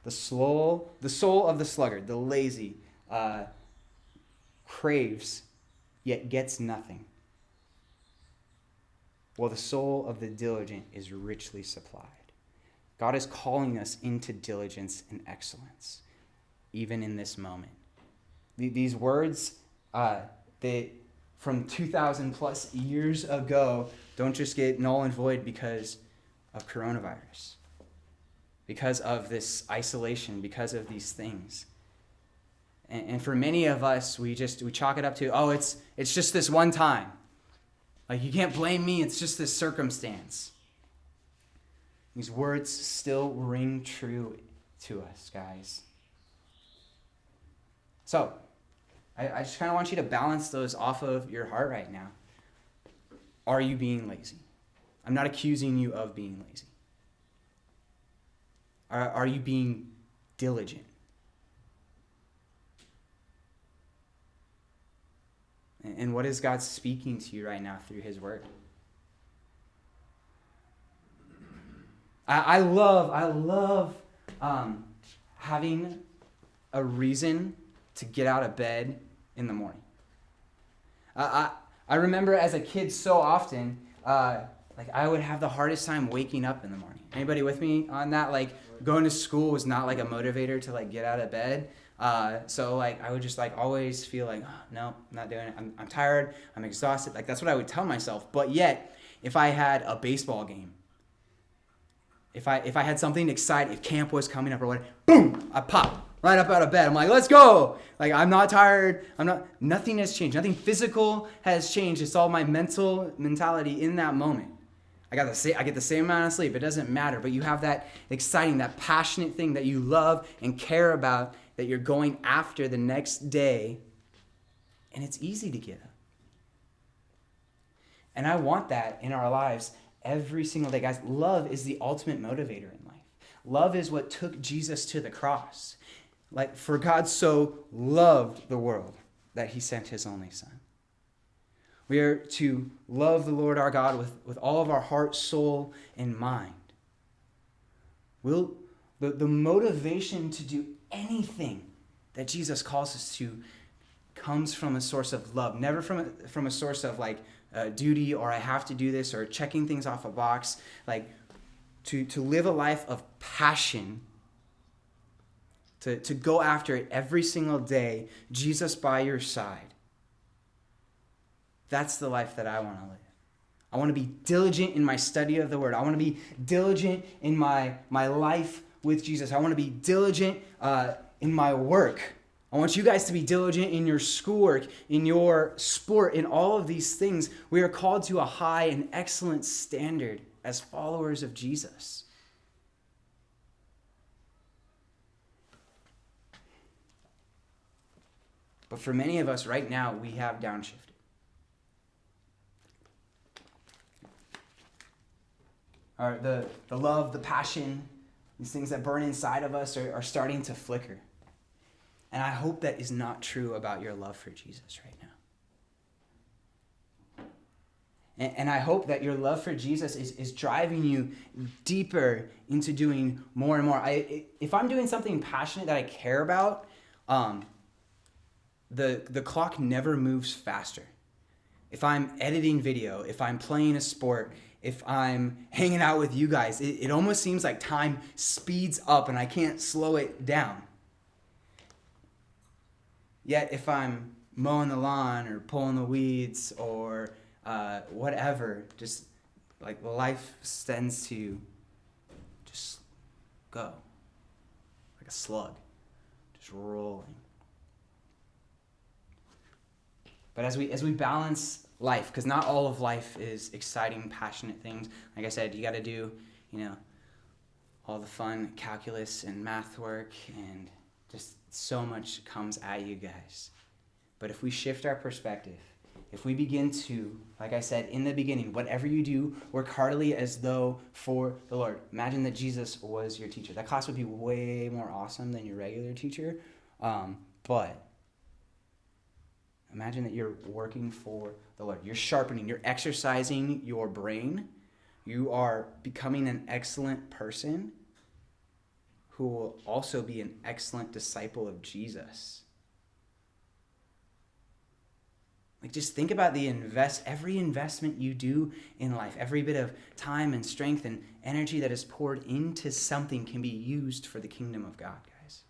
The soul of the sluggard, the lazy, craves, yet gets nothing. While the soul of the diligent is richly supplied. God is calling us into diligence and excellence, even in this moment. These words, they from 2,000 plus years ago, don't just get null and void because of coronavirus. Because of this isolation, because of these things. And for many of us, we chalk it up to, oh, it's just this one time. Like, you can't blame me, it's just this circumstance. These words still ring true to us, guys. So, I just kind of want you to balance those off of your heart right now. Are you being lazy? I'm not accusing you of being lazy. Are you being diligent? And what is God speaking to you right now through his word? I love having a reason to get out of bed in the morning. I remember as a kid so often, like I would have the hardest time waking up in the morning. Anybody with me on that? Like going to school was not like a motivator to like get out of bed. So like I would just like always feel like, oh, no, I'm not doing it. I'm tired. I'm exhausted. Like that's what I would tell myself. But yet, if I had a baseball game, if I had something exciting, if camp was coming up or what, boom, I pop right up out of bed. I'm like, let's go. Like I'm not tired. Nothing has changed. Nothing physical has changed. It's all my mentality in that moment. I get the same amount of sleep. It doesn't matter. But you have that exciting, that passionate thing that you love and care about that you're going after the next day. And it's easy to get up. And I want that in our lives every single day. Guys, love is the ultimate motivator in life. Love is what took Jesus to the cross. Like, for God so loved the world that he sent his only son. We are to love the Lord our God with all of our heart, soul, and mind. The motivation to do anything that Jesus calls us to comes from a source of love, never from a source of like duty or I have to do this or checking things off a box. Like to live a life of passion, to go after it every single day, Jesus by your side. That's the life that I want to live. I want to be diligent in my study of the word. I want to be diligent in my life with Jesus. I want to be diligent in my work. I want you guys to be diligent in your schoolwork, in your sport, in all of these things. We are called to a high and excellent standard as followers of Jesus. But for many of us right now, we have downshifted. The love, the passion, these things that burn inside of us are starting to flicker. And I hope that is not true about your love for Jesus right now. And I hope that your love for Jesus is driving you deeper into doing more and more. If I'm doing something passionate that I care about, the clock never moves faster. If I'm editing video, if I'm playing a sport, if I'm hanging out with you guys, it almost seems like time speeds up and I can't slow it down. Yet if I'm mowing the lawn or pulling the weeds or whatever, just like life tends to just go like a slug, just rolling. But as we balance life, because not all of life is exciting, passionate things. Like I said, you got to do, all the fun calculus and math work, and just so much comes at you guys. But if we shift our perspective, if we begin to, like I said in the beginning, whatever you do, work heartily as though for the Lord. Imagine that Jesus was your teacher. That class would be way more awesome than your regular teacher. But imagine that you're working for the Lord. You're sharpening, you're exercising your brain. You are becoming an excellent person who will also be an excellent disciple of Jesus. Like, just think about every investment you do in life, every bit of time and strength and energy that is poured into something can be used for the kingdom of God, guys.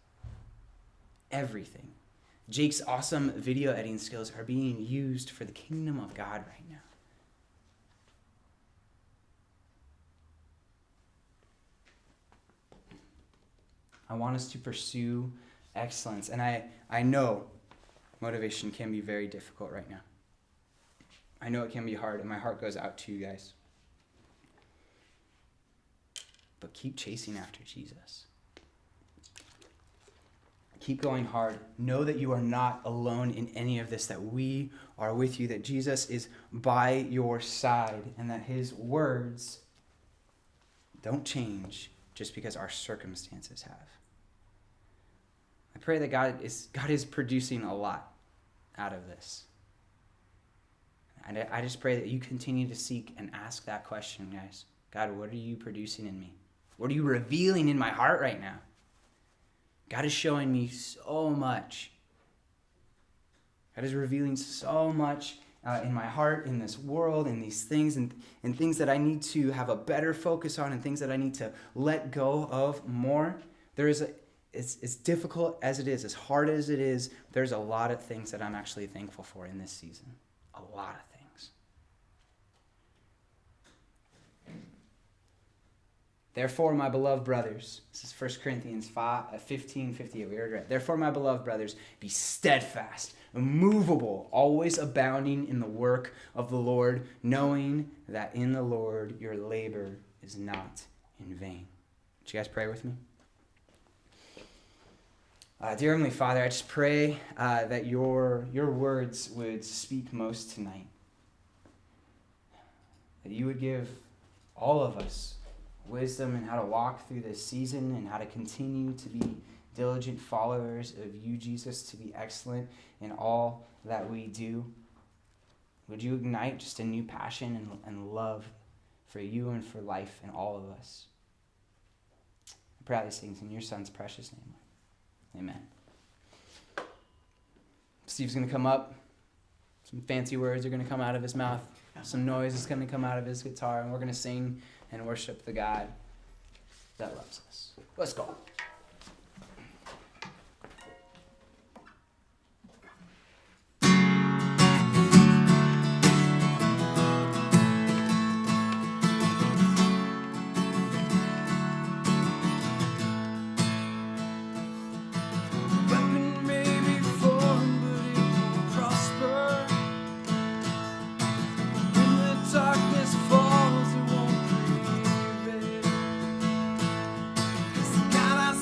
Everything. Jake's awesome video editing skills are being used for the kingdom of God right now. I want us to pursue excellence. And I know motivation can be very difficult right now. I know it can be hard, and my heart goes out to you guys. But keep chasing after Jesus. Keep going hard. Know that you are not alone in any of this, that we are with you, that Jesus is by your side, and that his words don't change just because our circumstances have. I pray that God is producing a lot out of this. And I just pray that you continue to seek and ask that question, guys. God, what are you producing in me? What are you revealing in my heart right now? God is showing me so much. God is revealing so much in my heart, in this world, in these things, and things that I need to have a better focus on, and things that I need to let go of more. It's difficult as it is, as hard as it is, there's a lot of things that I'm actually thankful for in this season. A lot of things. Therefore, my beloved brothers, this is 1 Corinthians 15:58. We already read. Therefore, my beloved brothers, be steadfast, immovable, always abounding in the work of the Lord, knowing that in the Lord your labor is not in vain. Would you guys pray with me? Dear Heavenly Father, I just pray that your words would speak most tonight. That you would give all of us wisdom in how to walk through this season and how to continue to be diligent followers of you, Jesus, to be excellent in all that we do. Would you ignite just a new passion and love for you and for life in all of us? I pray all these things in your Son's precious name. Amen. Steve's going to come up. Some fancy words are going to come out of his mouth. Some noise is going to come out of his guitar, and we're going to sing and worship the God that loves us. Let's go. Weapon may be formed, but it won't prosper. When the darkness falls, it won't prevail. 'Cause the God I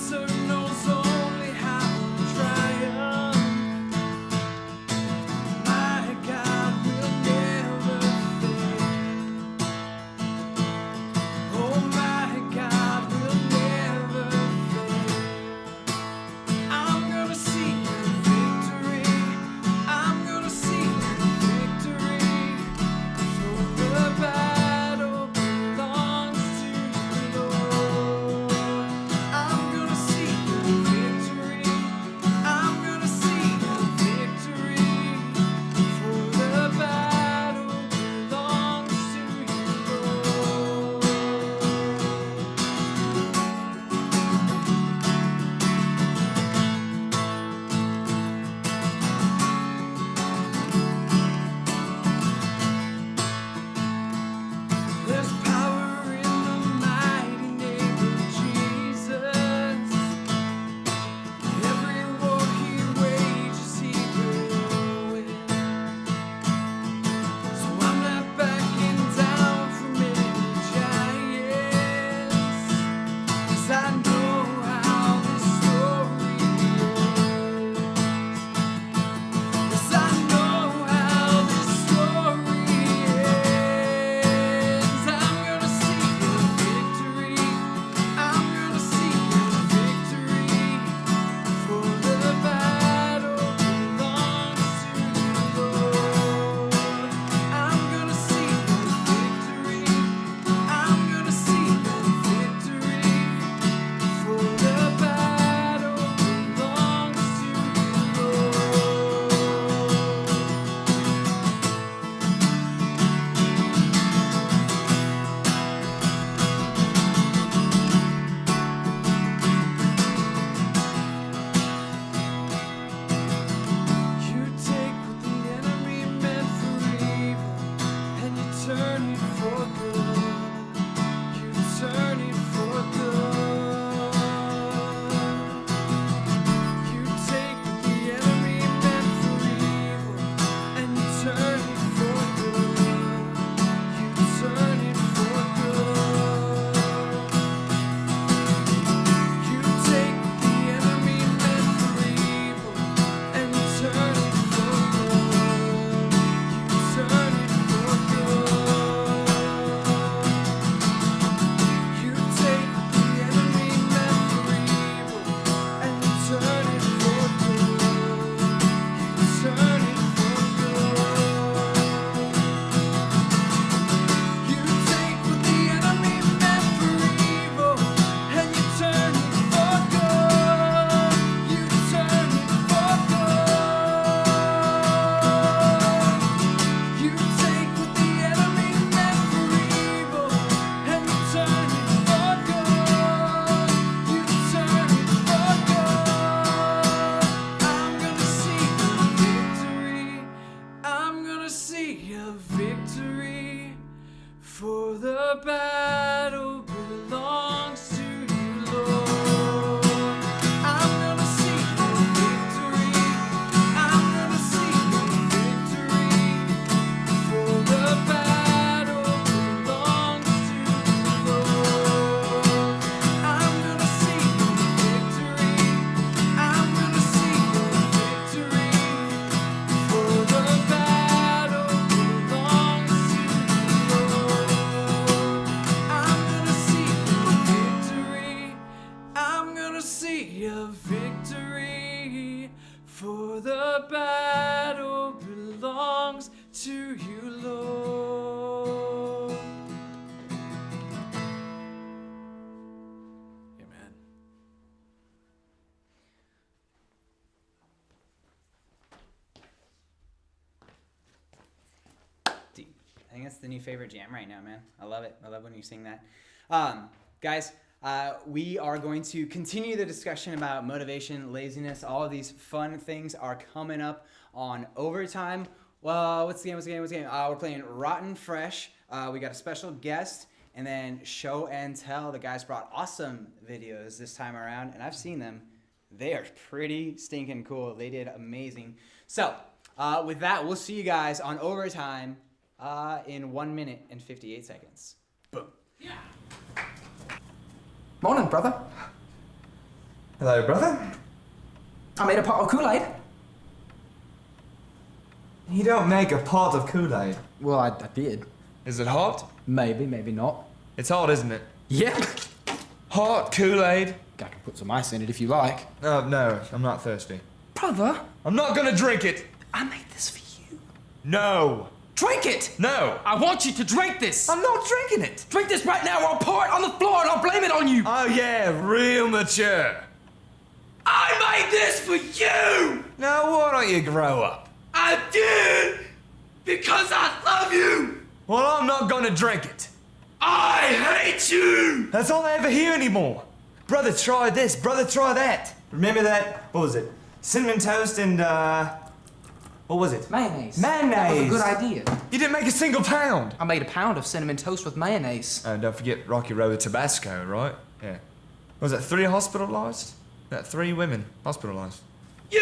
the battle belongs to you, Lord. I'm gonna see your victory. I'm gonna see your victory. For the battle belongs to you, Lord. I'm gonna see your victory. I'm gonna see your victory. For the battle belongs to you, Lord. I'm gonna see your victory. I'm gonna see your victory. For the battle belongs to you, Lord. Amen. Dude, I think that's the new favorite jam right now, man. I love it. I love when you sing that. Guys, we are going to continue the discussion about motivation, laziness. All of these fun things are coming up on overtime. Well, what's the game? We're playing Rotten Fresh. We got a special guest, and then show and tell. The guys brought awesome videos this time around, and I've seen them. They are pretty stinking cool. They did amazing. So, with that, we'll see you guys on overtime in 1 minute and 58 seconds. Boom. Morning, brother. Hello, brother. I made a pot of Kool-Aid. You don't make a pot of Kool-Aid. Well, I did. Is it hot? Maybe, maybe not. It's hot, isn't it? Yeah. Hot Kool-Aid? I can put some ice in it if you like. Oh, no, I'm not thirsty. Brother, I'm not gonna drink it! I made this for you. No! Drink it! No! I want you to drink this! I'm not drinking it! Drink this right now or I'll pour it on the floor and I'll blame it on you! Oh, yeah, real mature. I made this for you! Now, why don't you grow up? I did! Because I love you! Well, I'm not gonna drink it. I hate you! That's all I ever hear anymore. Brother, try this. Brother, try that. Remember that? What was it? Cinnamon toast and, what was it? Mayonnaise. Mayonnaise. That was a good idea. You didn't make a single pound. I made a pound of cinnamon toast with mayonnaise. And don't forget Rocky Road with Tabasco, right? Yeah. Was that 3 hospitalized? That 3 women hospitalized. You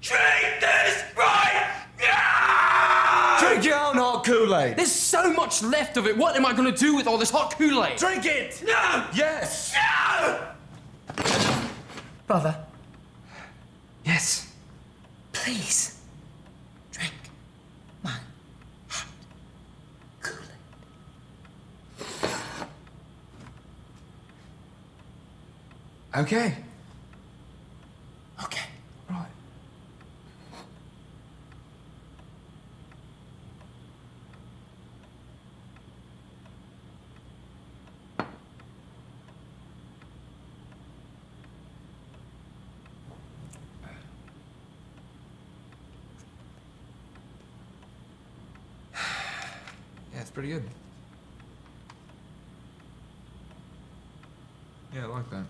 drink this right now! Drink your own hot Kool-Aid. There's so much left of it. What am I gonna do with all this hot Kool-Aid? Drink it. No! Yes. No! Brother, Yes. please drink my hot Kool-Aid. Okay. Okay. Right. Yeah, it's pretty good. Yeah, I like that.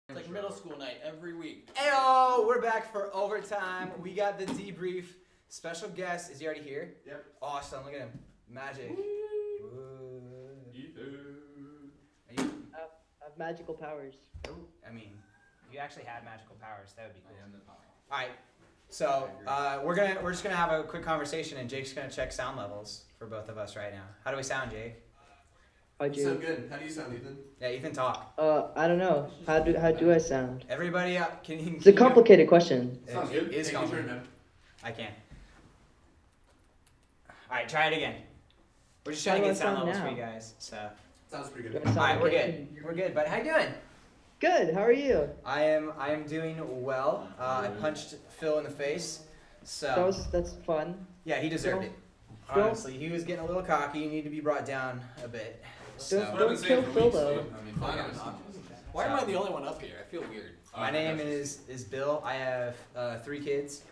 It's like middle school night every week. Heyo, we're back for overtime. We got the debrief. Special guest, is he already here? Yep. Awesome, look at him. Magic. Ooh. Are you, I have magical powers. I mean, if you actually had magical powers, that would be cool. All right, so we're just gonna have a quick conversation, and Jake's gonna check sound levels for both of us right now. How do we sound, Jake? Hi, You sound Jake. good. How do you sound, Ethan? Yeah, Ethan, talk. I don't know. How do I sound? Everybody, can you? It's a complicated question. Sounds It good. is Take your turn, complicated. man. I can. All right, try it again. We're just trying How to do get I sound sound levels for now? you guys. So, Sounds pretty Do good. I sound all right, we're okay? good. We're good. But how you doing? Good. How are you? I am doing well. I punched Phil in the face. So That's fun. yeah, he deserved it. Don't- Honestly, he was getting a little cocky. You need to be brought down a bit. So Don't kill Phil though. I mean, fine. Why am I the only one up here? I feel weird. my name is Bill. I have 3 kids.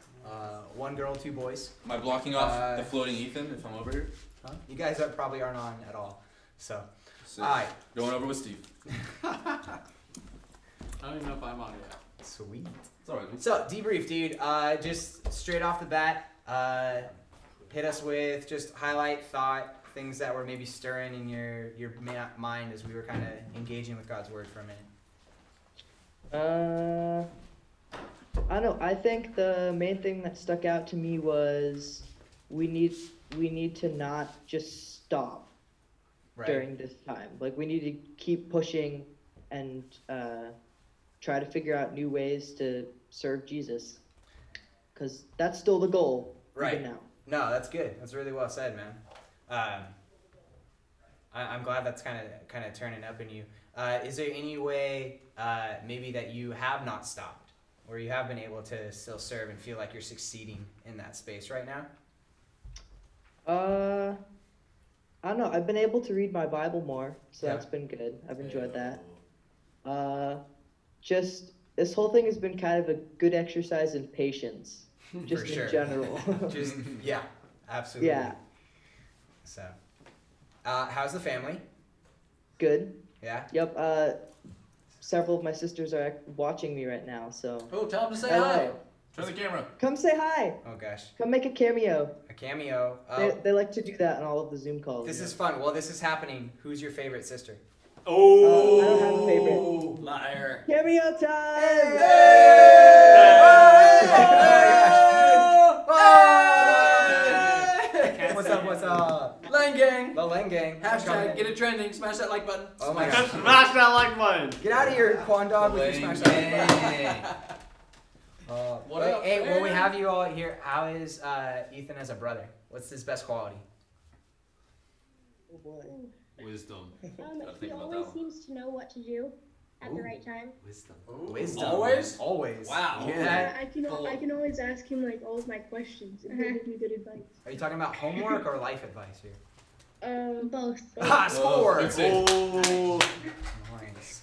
1 girl, 2 boys. Am I blocking off the floating Ethan if I'm over here? Huh? You guys probably aren't on at all. So, Sick. all right, Going over with Steve. I don't even know if I'm on it yet. sweet. It's alright. So, debrief, dude. Just straight off the bat, hit us with just highlight thought, things that were maybe stirring in your mind as we were kind of engaging with God's word for a minute. I don't know. I think the main thing that stuck out to me was we need to not just stop Right. during this time. Like we need to keep pushing and try to figure out new ways to serve Jesus, because that's still the goal. Right. Even now. No, that's good. That's really well said, man. I'm glad that's kind of turning up in you. Is there any way maybe that you have not stopped, or you have been able to still serve and feel like you're succeeding in that space right now? I don't know. I've been able to read my Bible more, so Yeah. that's been good. I've enjoyed that. Just this whole thing has been kind of a good exercise in patience, just For sure. in general. Just yeah, absolutely. Yeah, So, how's the family? good. Yeah. Yep. Several of my sisters are watching me right now, so Oh, tell him to say hello. hi. Turn the camera. Come say hi. Oh gosh, Come make a cameo. a cameo. They like to do that in all of the Zoom calls. This is fun. Well, this is happening. Who's your favorite sister? I don't have a favorite. Liar. Cameo time! What's up? What's up? Lang gang. The Lang Gang. Hashtag get it trending. Smash that like button. Oh my gosh. Smash that like button. Get out of here, Quan Dog, with your Lang smash that like button. gang. What Wait, up, hey, man? well, we have you all here. How is Ethan as a brother? What's his best quality? Oh boy. Wisdom. He Gotta think about always that one. seems to know what to do at the Ooh. right time. Wisdom. Wisdom. Always? Always. Wow. You hear that? I can always ask him like all of my questions and he'll give me good advice. Are you talking about homework or life advice here? Both. Ah, score! That's it. Nice.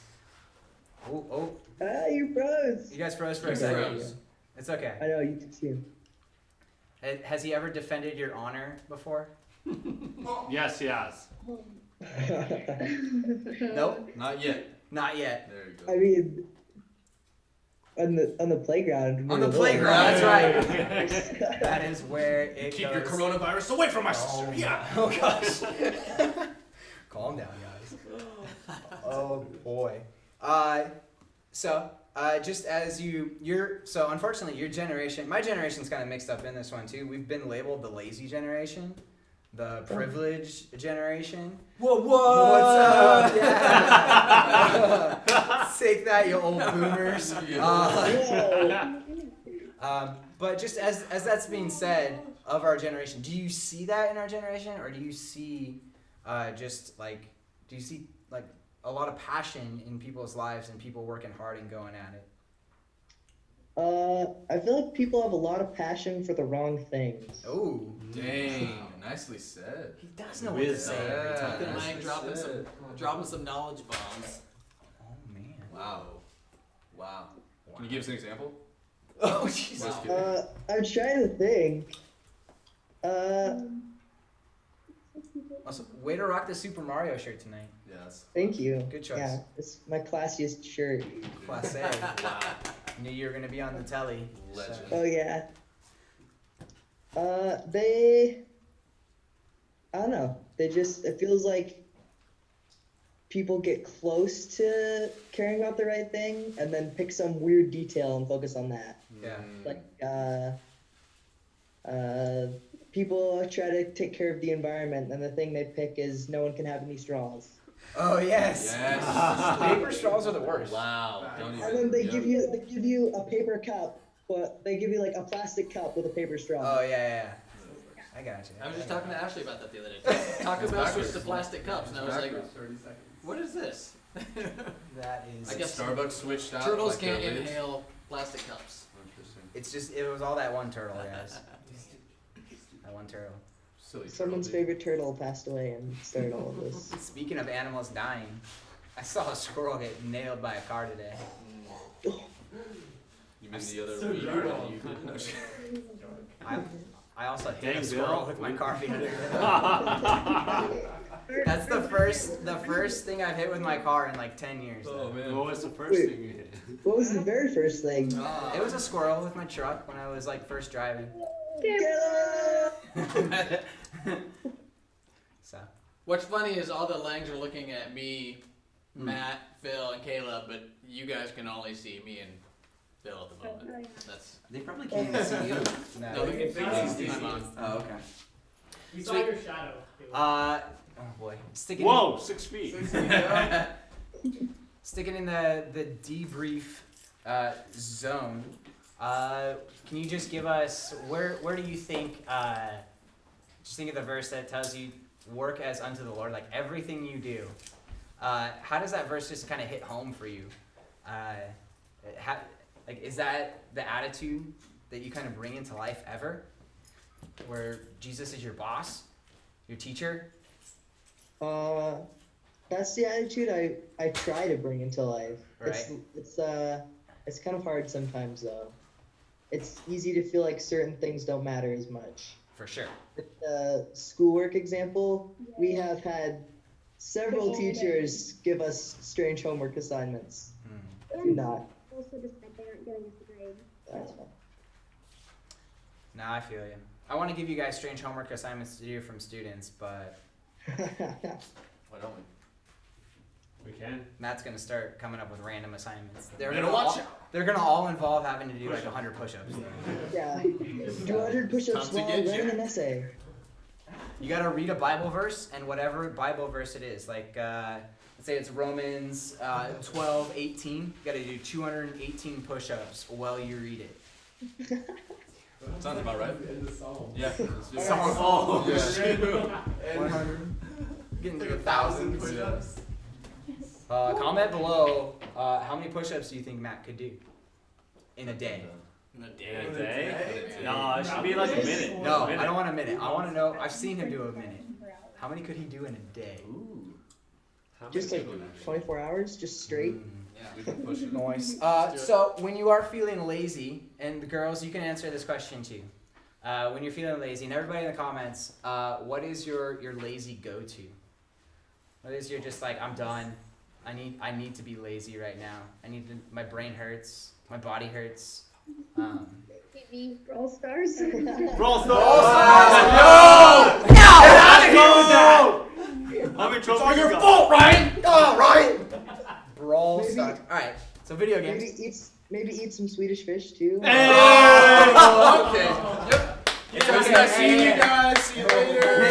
Oh, Ah, you froze. you guys froze for a You second. froze. It's okay. I know, you can see him. Has he ever defended your honor before? Yes, yes. Nope. Not yet. Not yet. There you go. I mean, on the playground. On the playground, that's right. That is where it Keep goes. your coronavirus away from my sister. Oh, Yeah. oh gosh. Calm down, guys. Oh boy. So just as so unfortunately your generation, my generation's kind of mixed up in this one too. We've been labeled the lazy generation, the privileged generation. What? What's up? Yeah. Take that, you old boomers. But just as that's being said of our generation, do you see that in our generation, or do you see a lot of passion in people's lives and people working hard and going at it? I feel like people have a lot of passion for the wrong things. Oh, Dang. Nicely said. he does know what to say every Yeah. time. Ethan Lang dropping some knowledge bombs. Oh man. Wow. Wow. Can you give us an example? Oh jeez. Just kidding. I'm trying to think. Also, way to rock the Super Mario shirt tonight. Yes. Thank you. Good choice. Yeah, it's my classiest shirt. Class A. Wow. Knew you were gonna be on the telly. Legend. Oh yeah. I don't know. It feels like people get close to caring about the right thing and then pick some weird detail and focus on that. Yeah. Like, people try to take care of the environment and the thing they pick is no one can have any straws. Oh yes. Yes. Paper straws are the worst. Wow. Don't even. And then they Yep. give you a paper cup, but they give you like a plastic cup with a paper straw. Oh yeah. I got you. I was just talking to Ashley about that the other day. Taco Bell switched to plastic cups, and I was like, what is this? That is. I guess Starbucks switched out. turtles like can't their lids. inhale plastic cups. Interesting. It was all that one turtle, guys. That one turtle. Silly. Someone's turtle, dude. favorite turtle passed away and started all of this. Speaking of animals dying, I saw a squirrel get nailed by a car today. You mean the other week that you did? No, shit. I also hit Dang, a squirrle Bill. with my car behind it. That's the first thing I've hit with my car in like 10 years. Oh man. What was the first thing you hit? What was the very first thing? It was a squirrel with my truck when I was like first driving. So. What's funny is all the Langs are looking at me, Matt, Phil, and Caleb, but you guys can only see me and Phil at the moment. That's. They probably can't even see you. No, they can see my mom. Oh, okay. We saw your shadow. Oh boy. Whoa, 6 feet. Sticking in the debrief zone. Can you just give us where do you think? Just think of the verse that tells you work as unto the Lord, like everything you do. How does that verse just kind of hit home for you? Is that the attitude that you kind of bring into life ever? Where Jesus is your boss, your teacher? That's the attitude I try to bring into life. Right. It's kind of hard sometimes though. It's easy to feel like certain things don't matter as much. For sure. With the schoolwork example, we have had several teachers give us strange homework assignments. Do not. Also just that they aren't giving us a grade. That's fine. Now I feel you. I want to give you guys strange homework assignments to do from students, but Why don't we? We can. Matt's gonna start coming up with random assignments. Better watch out. They're gonna all involve having to do like 100 push-ups. Yeah. 200 push-ups while writing an essay. You gotta read a Bible verse, and whatever Bible verse it is, like let's say it's Romans 12:18. You gotta do 218 push-ups while you read it. Sounds about right. Yeah. Oh, yeah. 100. Getting to 1,000 push-ups. Comment below how many push-ups do you think Matt could do in a day? In a In a day. day? No, it should be like a minute. No, I don't want a minute. I want to know. I've seen him do a minute. How many could he do in a day? Ooh. How Just many like people actually? 24 hours, just straight. Yeah. We can push it. Noise. So when you are feeling lazy, and the girls, you can answer this question too. When you're feeling lazy, and everybody in the comments, what is your lazy go-to? What is your just like, I'm done. I need to be lazy right now. My brain hurts. My body hurts. TV, Brawl Stars. Brawl Stars! No! I'm in It's trouble. all your fault, Ryan! Oh, Ryan! Brawl Maybe- Stars. Alright, so video games. Maybe eat some Swedish fish too. Hey! Oh, okay. Yep. It's It's okay. nice seeing you guys. See you later.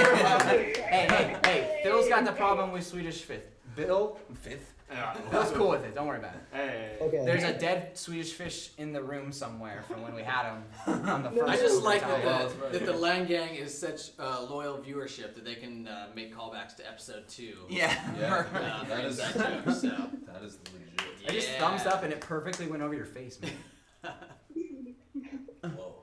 Hey, Phil's got the problem with Swedish fifth. Bill's cool with it, don't worry about it. Hey. Okay. There's a dead Swedish fish in the room somewhere from when we had him on the first I just like time. that the Lang Gang is such loyal viewership that they can make callbacks to episode 2. Yeah. Yeah. For That is inside jokes, so. That is legit. I just thumbs up and it perfectly went over your face, man. Whoa.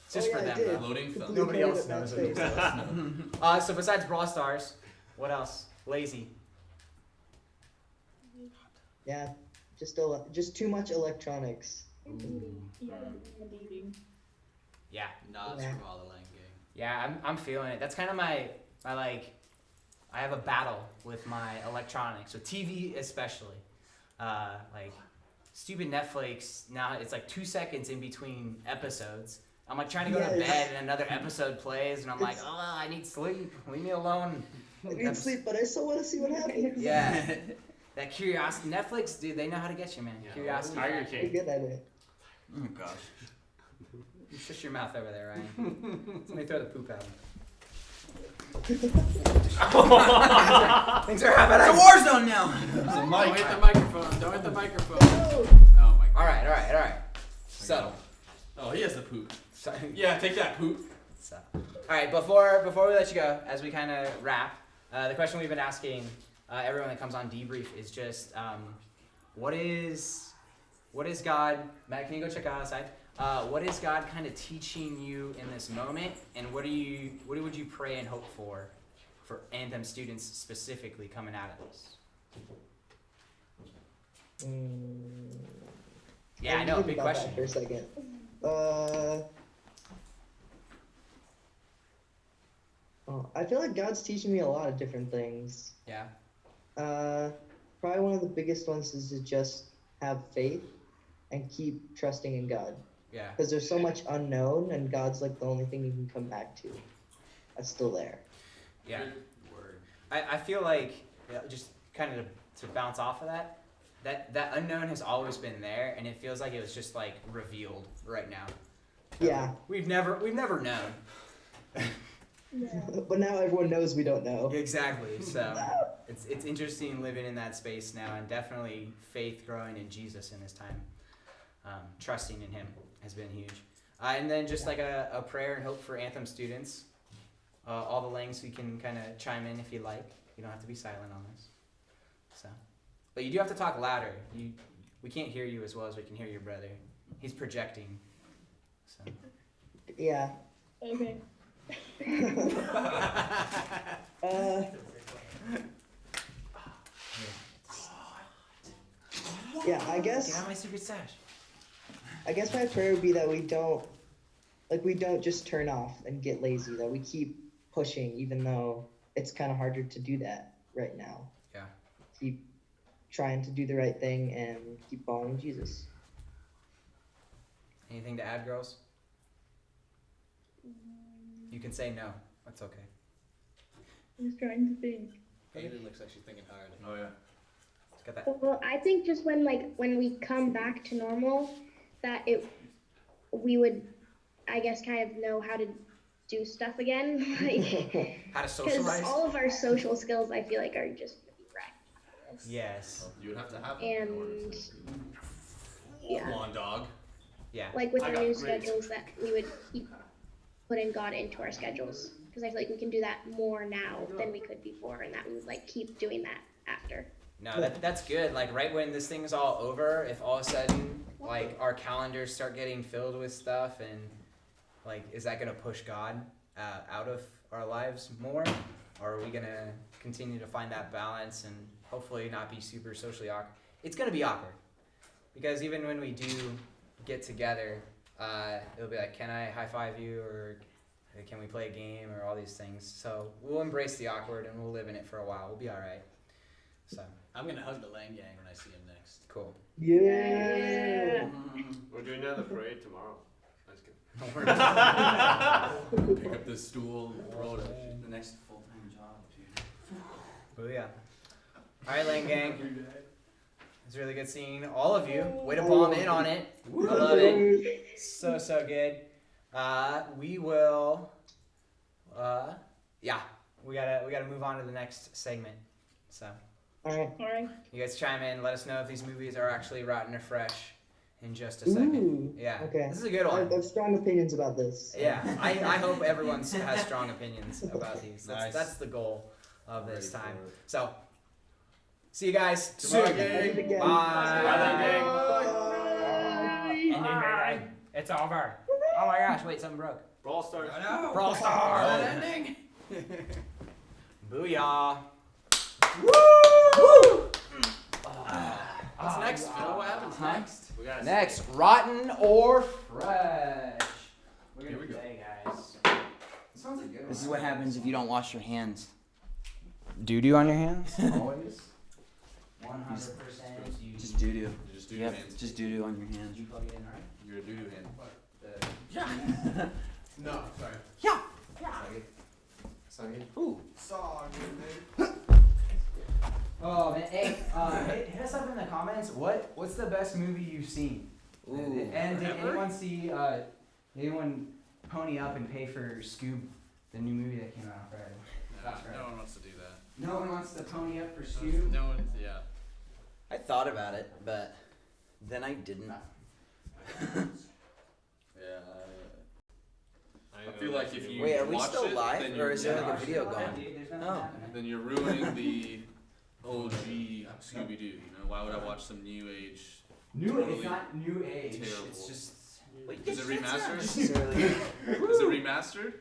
It's just Oh, for yeah, I them, did. though. Loading thumb. Nobody Completely else covered knows Matt's it. So besides Brawl Stars, what else? Lazy. Yeah, just too much electronics. Yeah. Nods from all the Lang Gang. Yeah, I'm feeling it. That's kind of my like, I have a battle with my electronics, with TV especially. Like, stupid Netflix, now it's like 2 seconds in between episodes. I'm like trying to go to Yes. bed and another episode plays and I'm like, oh, I need sleep. Leave me alone. I need sleep, but I still want to see what happens. Yeah. That curiosity. Netflix, dude, they know how to get you, man. Yeah. Curiosity. Tiger You're King. good at it. Oh gosh. You shush your mouth over there, Ryan. Let me throw the poop out. Things are happening. It's a war zone now. There's a Don't mic. hit the microphone. Don't hit the microphone. Oh my god. All right. So, Oh, he has the poop. so, Yeah, take that poop. all right. Before we let you go, as we kind of wrap, the question we've been asking everyone that comes on debrief is just, what is God? Matt, can you go check out outside? What is God kind of teaching you in this moment, and what would you pray and hope for Anthem students specifically coming out of this? Yeah, I know, Think big about question. that for a second. Oh, I feel like God's teaching me a lot of different things. Yeah. Probably one of the biggest ones is to just have faith and keep trusting in God. Yeah. Because there's so much unknown, and God's like the only thing you can come back to. That's still there. Yeah. I feel like just kind of to bounce off of that unknown has always been there, and it feels like it was just like revealed right now. Yeah. We've never known. But now everyone knows we don't know. Exactly. So it's interesting living in that space now, and definitely faith growing in Jesus in this time. Trusting in Him has been huge. And then just like a prayer and hope for Anthem students. All the Langs, you can kind of chime in if you like. You don't have to be silent on this. So, but you do have to talk louder. We can't hear you as well as we can hear your brother. He's projecting. So. Yeah. Okay. Yeah, I guess. Get out my secret stash. I guess my prayer would be that we don't just turn off and get lazy. That we keep pushing, even though it's kind of harder to do that right now. Yeah. Keep trying to do the right thing and keep following Jesus. Anything to add, girls? You can say no. That's okay. I'm just trying to think. Hayden looks like she's thinking hard. Oh yeah. It's got that. Well, I think just when we come back to normal, that we would, I guess, kind of know how to do stuff again. Like, How to because socialize? all of our social skills, I feel like, are just really wrecked. Yes. You would have to have And yeah, Come on, dog. Yeah. like with I our got new grades. schedules, that we would keep putting God into our schedules. Because I feel like we can do that more now than we could before, and that we would like keep doing that after. No, that's good. Like right when this thing's all over, if all of a sudden like our calendars start getting filled with stuff, and like, is that gonna push God out of our lives more, or are we gonna continue to find that balance and hopefully not be super socially awkward? It's gonna be awkward because even when we do get together, it'll be like, can I high five you, or can we play a game, or all these things. So we'll embrace the awkward and we'll live in it for a while. We'll be all right. So I'm gonna hug the Lang gang when I see him next. cool. Yeah. We're doing another parade tomorrow. That's good. Pick up this stool and throw it at you. The next full-time job, dude. Booyah. All right, Lane Gang. It's really good seeing all of you. Way to bomb in on it. I love it. So good. We will. We gotta move on to the next segment. So. All right. You guys chime in. Let us know if these movies are actually rotten or fresh. In just a second. Ooh, Yeah. okay. This is a good one. I have strong opinions about this. Yeah. I hope everyone has strong opinions about these. Nice. That's the goal of this Ready time. for it. So. See you guys soon. Tomorrow, gang. Bye. It's over. Oh my gosh! Wait, something broke. Brawl Stars. Brawl Stars. Ending. Booyah. Woo! What's next, Phil? What happens next? We gotta Next, rotten or fresh. We're Here gonna we go. play, guys. This sounds like good. This is what happens if you don't wash your hands. Doo-doo on your hands? Always. 100%. You Just doo-doo. You just do You your have hands. just doo-doo on your hands. you plug it in, right? You're a doo-doo hand. No, sorry. Yeah. Sorry. Ooh. Sorry, Oh man, hey, hit us up in the comments. What's the best movie you've seen? Ooh. And did anyone see? Anyone pony up and pay for Scoob, the new movie that came out on Friday? That's right. No one wants to do that. No one wants to pony up for Scoob. No one, yeah. I thought about it, but then I didn't. Yeah. I feel like if you Wait, are we watch still it, live, then or you're is there like a ruining- video Yeah, going? dude, there's nothing Oh. happening. Then you're ruining the OG Scooby Doo. You know, why would I watch some new age? It's not new age. Terrible. It's just. Is it remastered? Necessarily. Is it remastered?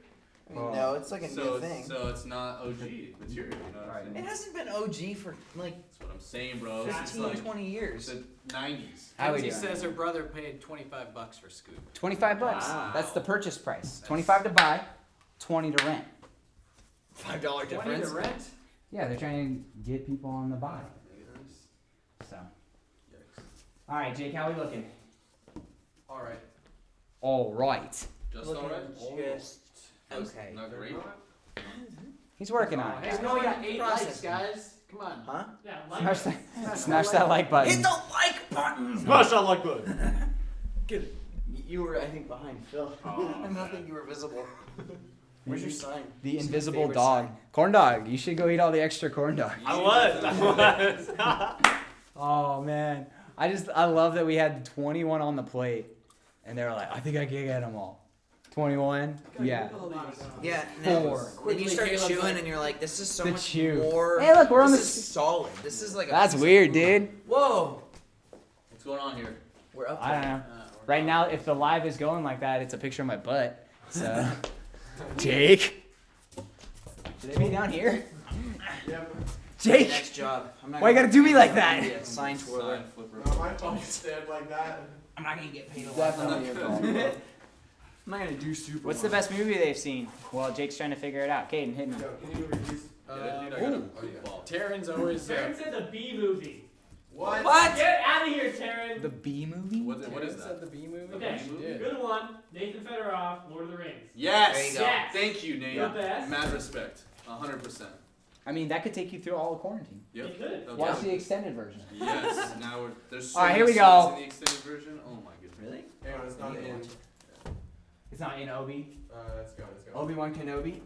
I mean, no, it's like a So new it's, thing. so it's not OG material. You know what I'm It saying? hasn't been OG for like That's what I'm saying, bro. It's 15, like 20 it's years. the 90s. How we She doing? says her brother paid $25 for Scoop. $25. Wow. That's the purchase price. 25 to buy, 20 to rent. $5 difference. rent? Yeah, they're trying to get people on the buy. So. All right, Jake, how are we looking? All right. All right. Just Looking all right. just okay. Not great. He's working on it. Hey, we only got 8 likes, guys. Come on. Huh? Smash that like button. Hit the like button. Smash that like button. Good. You were, I think, behind Phil. I don't think you were visible. Where's your sign? The What's your invisible favorite dog. sign? Corn dog. You should go eat all the extra corn dog. I was. Oh man, I love that we had 21 on the plate, and they were like, I think I can get them all. 21. Yeah. Yeah. Four. Then you start chewing, and you're like, "This is so The much chew. more." Hey, look, we're on this the is solid. This is like a. That's piece of weird, food. dude. Whoa. What's going on here? We're up. I don't know. Right now, if the live is going like that, it's a picture of my butt. So, Jake. Should they be down here? Yep. Jake. Next job. I'm not Why you gonna- gotta do me like that? Yeah, sign twirler. Sign flipper. No, my phone stand like that. I'm not gonna get paid a lot. Definitely your fault. I'm not gonna do super. What's the best movie they've seen? Well, Jake's trying to figure it out. Caden, hit me. Yo, can you read these? Taryn's always. Taryn said the B movie. What? What? Get out of here, Taryn. The B movie? What is that? the B movie. Okay, movie? good one. Nathan Fedorov, Lord of the Rings. Yes. There you go. Yes. Thank you, Nate. The best. Mad respect. 100%. I mean, that could take you through all of quarantine. Yep. It could. No Watch doubt. the extended version. Yes. Now there's so All right, here many we go. scenes in the extended version. Oh my goodness. Really? Hang on, it's not in. It's not in Obi. It's gone. Obi-Wan Kenobi.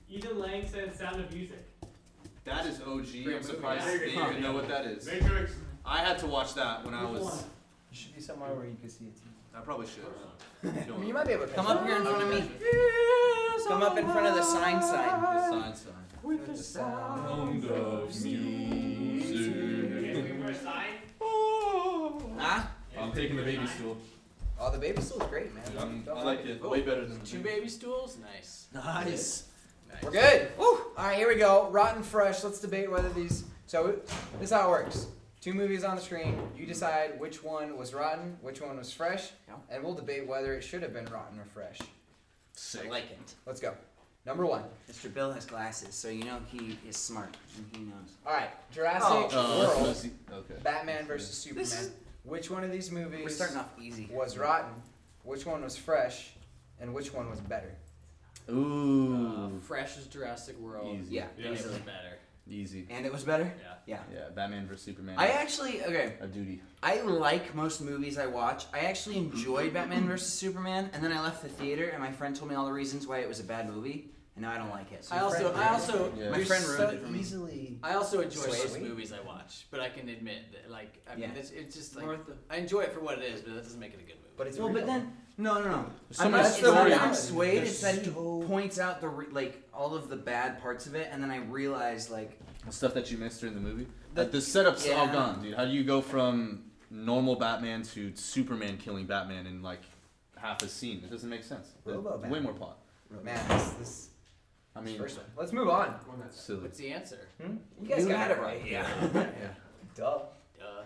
Ethan Lang said Sound of Music. That is OG. Great I'm surprised movie. they even know what that is. Matrix. I had to watch that when I Which was. one? You should be somewhere where you can see it too. I probably should. You might be able to Come up here in front of me. Come up in front of the sign. The sign. With the sound of music. Looking for a sign? Huh? I'm taking the baby stool. Oh, the baby stool's great, man. I like it. Way better than the 2 thing. baby stools? Nice. Nice. Nice. We're good. Woo. All right, here we go. Rotten Fresh. Let's debate whether these. So this is how it works. 2 movies on the screen. You decide which one was rotten, which one was fresh, and we'll debate whether it should have been rotten or fresh. I like it. Let's go. Number 1. Mr. Bill has glasses, so you know he is smart and he knows. All right, Jurassic let's World, see. Okay. Batman versus Superman. This is- Which one of these movies We're starting off easy. was rotten? Which one was fresh? And which one was better? Ooh. Fresh as Jurassic World. Easy. Yeah, Yeah. easily better. Easy. And it was better? Yeah. Yeah, Batman vs Superman. I actually, okay, A duty. I like most movies I watch. I actually enjoyed Batman vs Superman, and then I left the theater, and my friend told me all the reasons why it was a bad movie, and now I don't like it. So Yeah. my You're friend so ruined it for me. easily. I also enjoy Swayed. most movies I watch, but I can admit that, like, I mean, Yeah. it's just like I enjoy it for what it is, but that doesn't make it a good movie. But it's Well, but real. then, no. so I'm much not story. I'm swayed. There's It's that he so- points out the like all of the bad parts of it, and then I realize like Stuff that you missed during the movie. The setup's all Yeah. gone, dude. How do you go from normal Batman to Superman killing Batman in like half a scene? It doesn't make sense. Robo Way Batman. more plot. Man, this I mean, first one. Let's move on. silly. What's the answer? You guys You got had it it right. right. Yeah. Duh. Duh.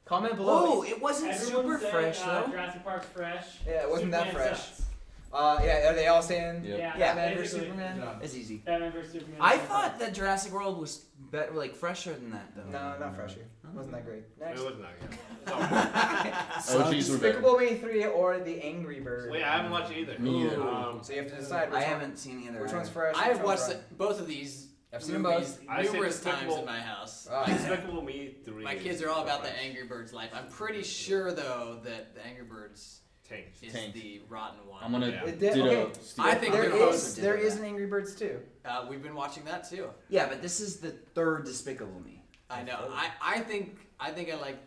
Comment below. oh, it wasn't Everyone super said, fresh though. Jurassic Park's fresh. Yeah, it wasn't that Superman fresh. sucks. Yeah, are they all saying Yep. Batman versus basically. Superman? Yeah. It's easy. Batman vs Superman. I sucks. thought that Jurassic World was better, like fresher than that though. No, not fresher. Wasn't that great. Next. It wasn't that good. OGs were better. Despicable Me 3 or The Angry Bird. Wait, I haven't watched either. Me either. So you have to decide I which one. haven't seen either. Which one's fresh? I have which one's watched rotten. both of these I've seen them movies both. I say numerous times Despicable- in my house. Despicable Me 3. My kids are all about the Angry Birds life. I'm pretty sure though that the Angry Birds Tanked. is Tanked. the rotten one. I'm gonna Yeah. It did- ditto. okay. Steve. I think There they're is both- there is an Angry Birds too. We've been watching that too. Yeah, but this is the third Despicable Me. I know. I think I like